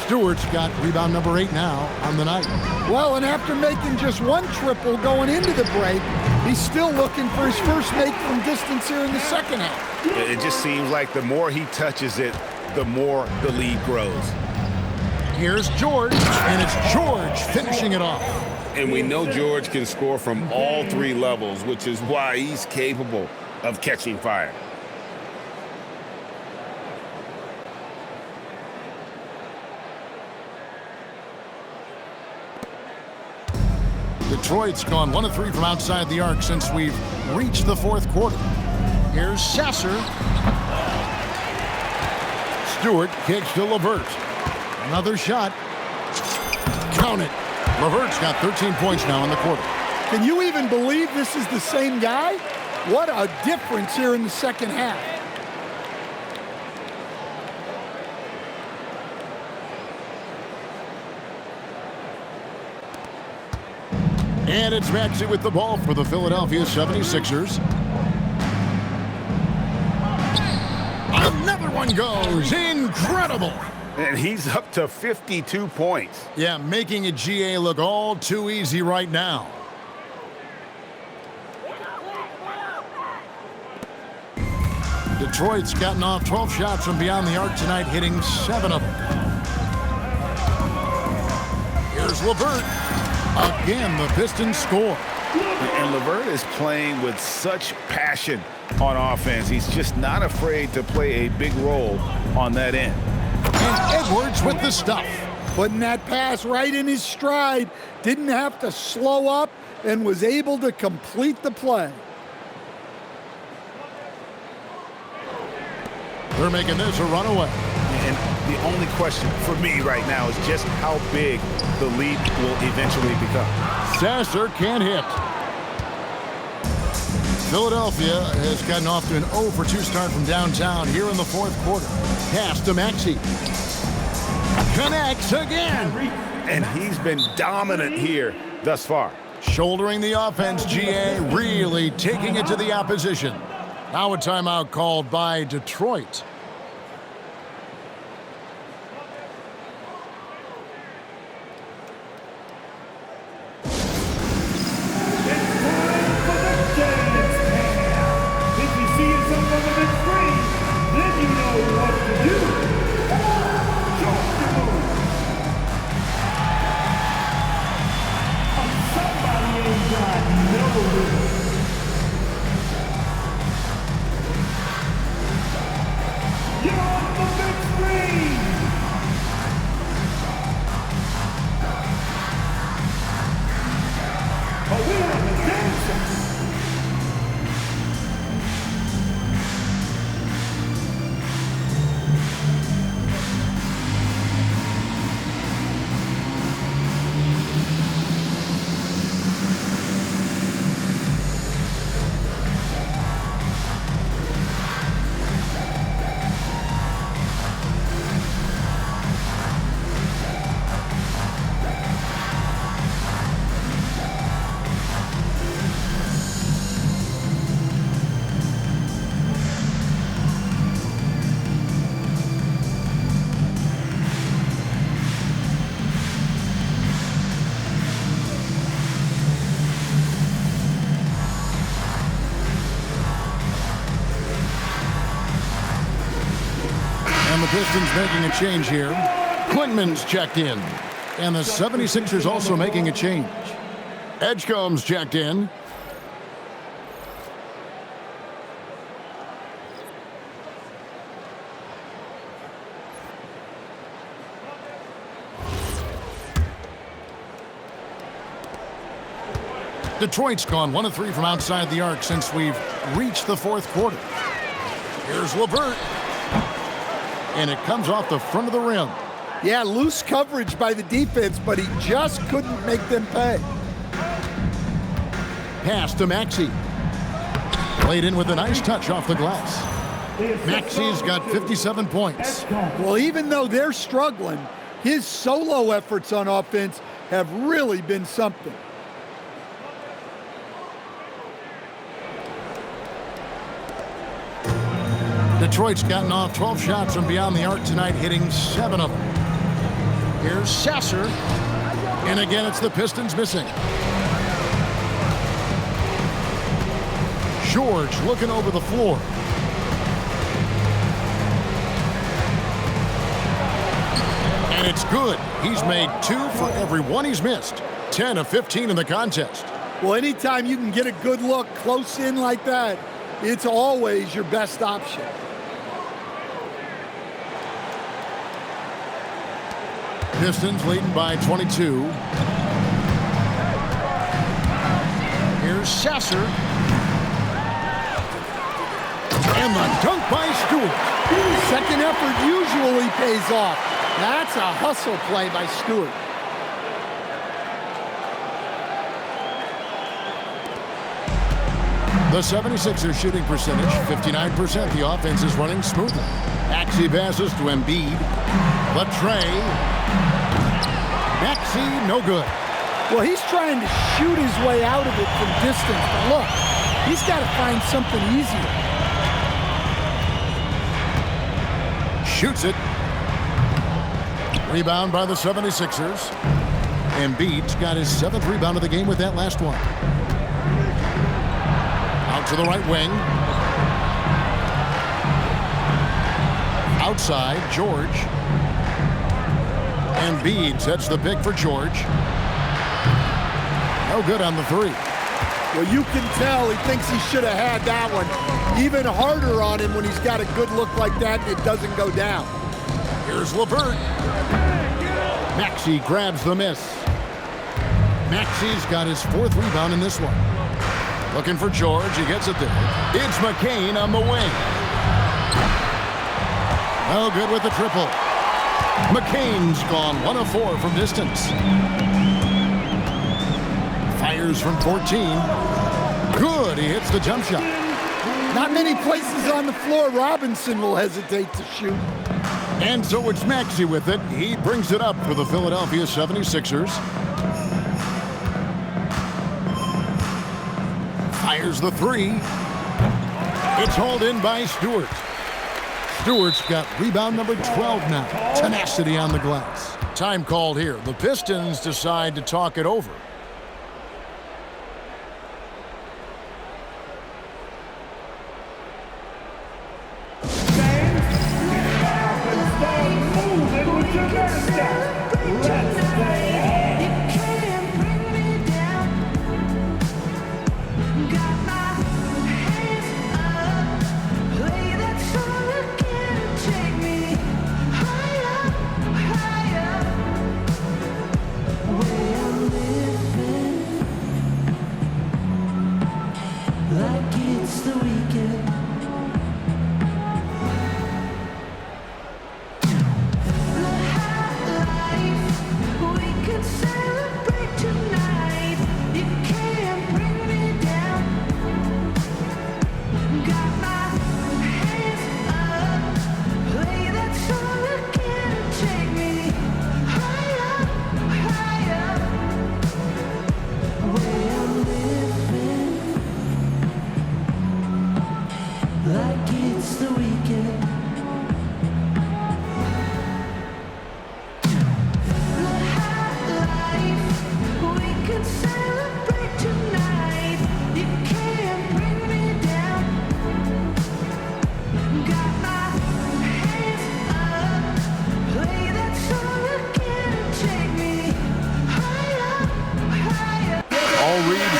Stewart's got rebound number 8 now on the night. Well, and after making just one triple going into the break, he's still looking for his first make from distance here in the second half. It just seems like the more he touches it, the more the lead grows. Here's George, and it's George finishing it off. And we know George can score from all 3 levels, which is why he's capable of catching fire. Detroit's gone 1 of 3 from outside the arc since we've reached the fourth quarter. Here's Sasser. Stewart kicks to LeVert. Another shot. Count it. LeVert's got 13 points now in the quarter. Can you even believe this is the same guy? What a difference here in the second half. And it's Maxey with the ball for the Philadelphia 76ers. Another one goes. Incredible. And he's up to 52 points. Yeah, making a GA look all too easy right now. Detroit's gotten off 12 shots from beyond the arc tonight, hitting 7 of them. Here's LeVert. Again, the Pistons score. And LeVert is playing with such passion on offense. He's just not afraid to play a big role on that end. And Edwards with the stuff. Putting that pass right in his stride. Didn't have to slow up and was able to complete the play. They're making this a runaway. And the only question for me right now is just how big the lead will eventually become. Sasser can't hit. Philadelphia has gotten off to an 0 for 2 start from downtown here in the fourth quarter. Pass to Maxey. Connects again. And he's been dominant here thus far. Shouldering the offense, GA, really taking it to the opposition. Now a timeout called by Detroit. The Pistons making a change here. Quinman's checked in. And the 76ers also making a change. Edgecombe's checked in. Detroit's gone 1 of 3 from outside the arc since we've reached the fourth quarter. Here's LeVert. And it comes off the front of the rim. Yeah, loose coverage by the defense, but he just couldn't make them pay. Pass to Maxey. Played in with a nice touch off the glass. Maxey's got 57 points. Well, even though they're struggling, his solo efforts on offense have really been something. Detroit's gotten off 12 shots from beyond the arc tonight, hitting 7 of them. Here's Sasser. And again, it's the Pistons missing. George looking over the floor. And it's good. He's made 2 for every 1 he's missed. 10 of 15 in the contest. Well, anytime you can get a good look close in like that, it's always your best option. Pistons leading by 22. Here's Sasser. And the dunk by Stewart. Second effort usually pays off. That's a hustle play by Stewart. The 76ers shooting percentage, 59%. The offense is running smoothly. Maxey passes to Embiid. The tray. Maxey, no good. Well, he's trying to shoot his way out of it from distance. But look, he's got to find something easier. Shoots it. Rebound by the 76ers. Embiid's got his 7th rebound of the game with that last one. Out to the right wing. Outside, George. Embiid sets the pick for George. No good on the 3. Well, you can tell he thinks he should have had that one. Even harder on him when he's got a good look like that and it doesn't go down. Here's LeVert. Maxey grabs the miss. Maxey's got his 4th rebound in this one. Looking for George. He gets it there. It's McCain on the wing. No good with the triple. McCain's gone 1 of 4 from distance. Fires from 14. Good. He hits the jump shot. Not many places on the floor Robinson will hesitate to shoot. And so it's Maxey with it. He brings it up for the Philadelphia 76ers. Fires the 3. It's hauled in by Stewart. Stewart's got rebound number 12 now. Tenacity on the glass. Time called here. The Pistons decide to talk it over.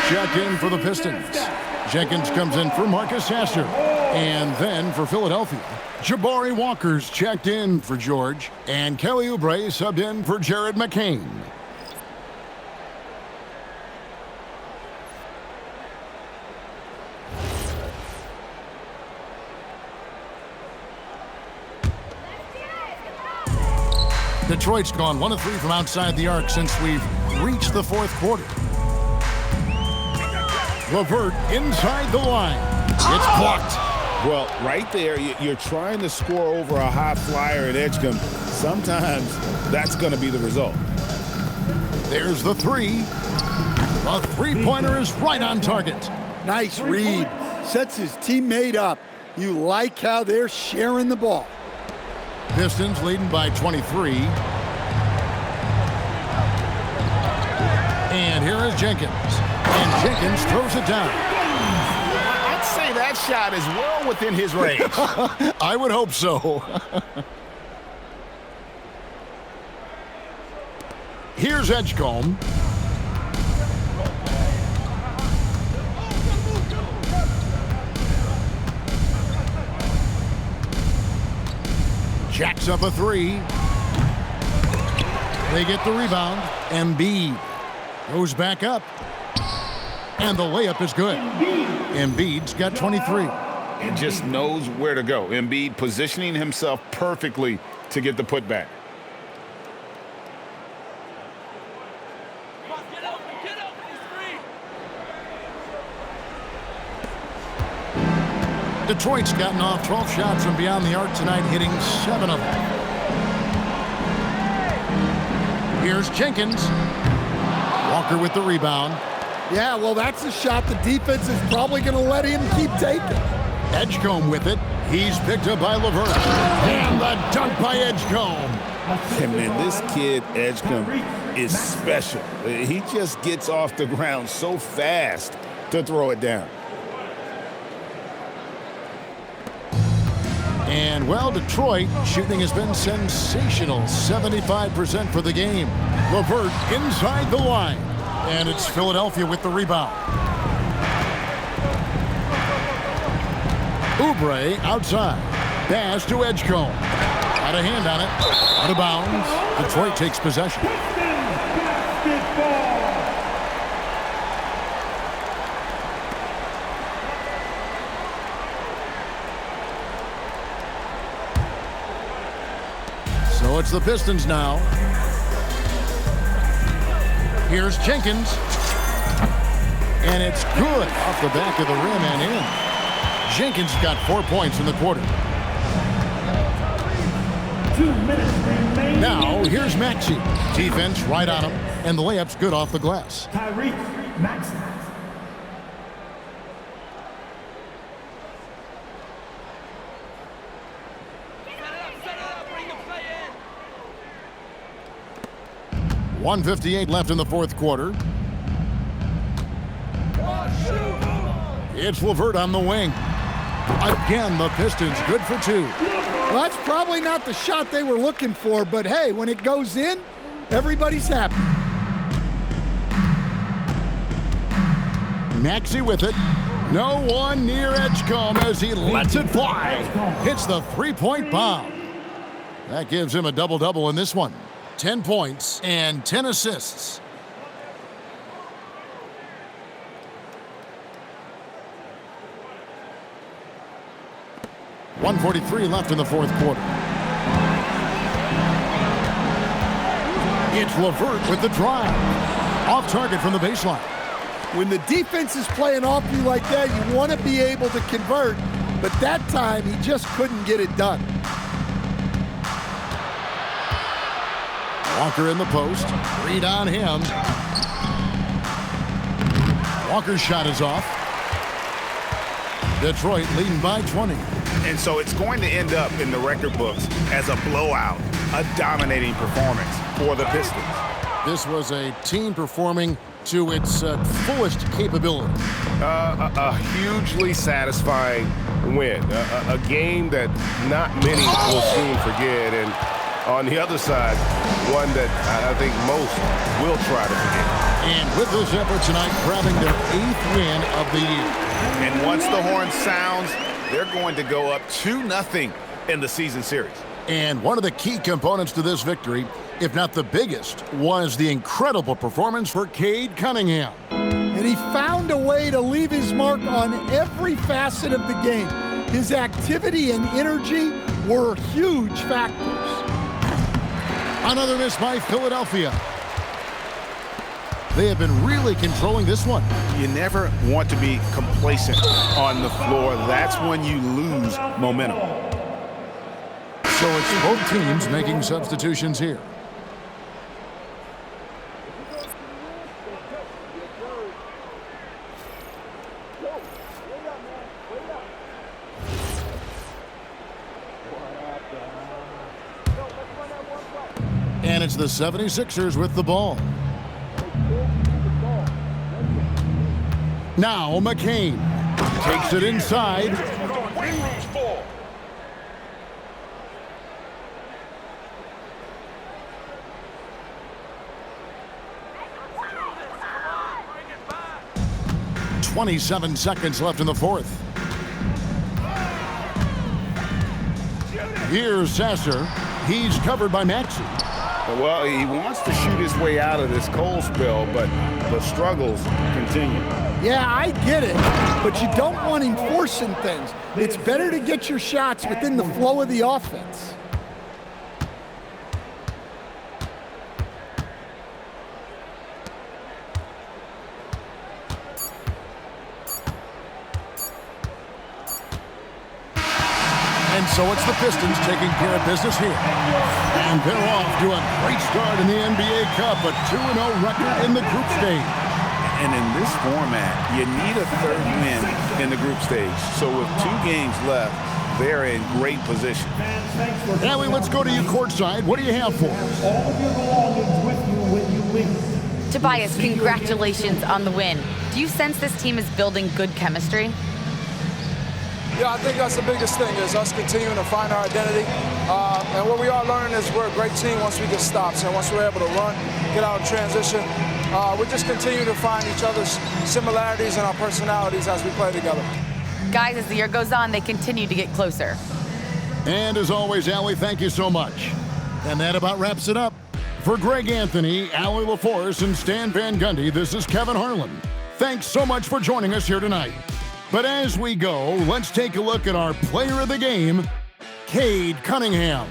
Check in for the Pistons. Jenkins comes in for Marcus Sasser. And then for Philadelphia, Jabari Walker's checked in for George. And Kelly Oubre subbed in for Jared McCain. Detroit's gone 1 of 3 from outside the arc since we've reached the fourth quarter. LeVert inside the line. It's blocked. Well, right there, you're trying to score over a high flyer at Edgecombe. Sometimes that's going to be the result. There's the three. The three-pointer is right on target. Nice read. Sets his teammate up. You like how they're sharing the ball. Pistons leading by 23. And here is Jenkins. And Jenkins throws it down. I'd say that shot is well within his range. I would hope so. Here's Edgecombe. Jacks up a three. They get the rebound. Embiid goes back up. And the layup is good. Embiid's got 23. And just knows where to go. Embiid positioning himself perfectly to get the putback. Detroit's gotten off 12 shots from beyond the arc tonight, hitting 7 of them. Here's Jenkins. Walker with the rebound. Yeah, well, that's a shot the defense is probably going to let him keep taking. Edgecombe with it. He's picked up by LeVert. And the dunk by Edgecombe. And man, this kid, Edgecombe, is special. He just gets off the ground so fast to throw it down. And, well, Detroit shooting has been sensational. 75% for the game. LeVert inside the line. And it's Philadelphia with the rebound. Oubre outside. Pass to Edgecombe. Out of hand on it. Out of bounds. Detroit takes possession. So it's the Pistons now. Here's Jenkins. And it's good off the back of the rim and in. Jenkins got 4 points in the quarter. 2 minutes remaining. Now here's Maxey. Defense right on him. And the layup's good off the glass. Tyrese Maxey. .158 left in the fourth quarter. It's LeVert on the wing. Again, the Pistons good for 2. Well, that's probably not the shot they were looking for, but hey, when it goes in, everybody's happy. Maxey with it. No one near Edgecombe as he lets it fly. Hits the three-point bomb. That gives him a double-double in this one. 10 points and 10 assists. .143 left in the fourth quarter. It's LeVert with the drive. Off target from the baseline. When the defense is playing off you like that, you want to be able to convert, but that time he just couldn't get it done. Walker in the post. Read on him. Walker's shot is off. Detroit leading by 20. And so it's going to end up in the record books as a blowout, a dominating performance for the Pistons. This was a team performing to its fullest capability. A hugely satisfying win. A game that not many will soon forget. And on the other side, one that I think most will try to forget. And with this effort tonight, grabbing their 8th win of the year. And once the horn sounds, they're going to go up 2-0 in the season series. And one of the key components to this victory, if not the biggest, was the incredible performance for Cade Cunningham. And he found a way to leave his mark on every facet of the game. His activity and energy were huge factors. Another miss by Philadelphia. They have been really controlling this one. You never want to be complacent on the floor. That's when you lose momentum. So it's both teams making substitutions here. And it's the 76ers with the ball. Now McCain takes it inside. .27 seconds left in the fourth. Here's Sasser. He's covered by Maxey. Well, he wants to shoot his way out of this cold spell, but the struggles continue. Yeah, I get it, but you don't want him forcing things. It's better to get your shots within the flow of the offense. And so it's the Pistons taking care of business here. And they're off to a great start in the NBA Cup, a 2-0 record in the group stage. And in this format, you need a third win in the group stage. So with 2 games left, they're in great position. Allie, let's go to you courtside. What do you have for us? All of your belongings with you when you leave. Tobias, congratulations on the win. Do you sense this team is building good chemistry? Yeah, I think that's the biggest thing is us continuing to find our identity. And what we are learning is we're a great team once we get stops. And once we're able to run, get out in transition, we just continue to find each other's similarities and our personalities as we play together. Guys, as the year goes on, they continue to get closer. And as always, Allie, thank you so much. And that about wraps it up. For Greg Anthony, Allie LaForce, and Stan Van Gundy, this is Kevin Harlan. Thanks so much for joining us here tonight. But as we go, let's take a look at our player of the game, Cade Cunningham.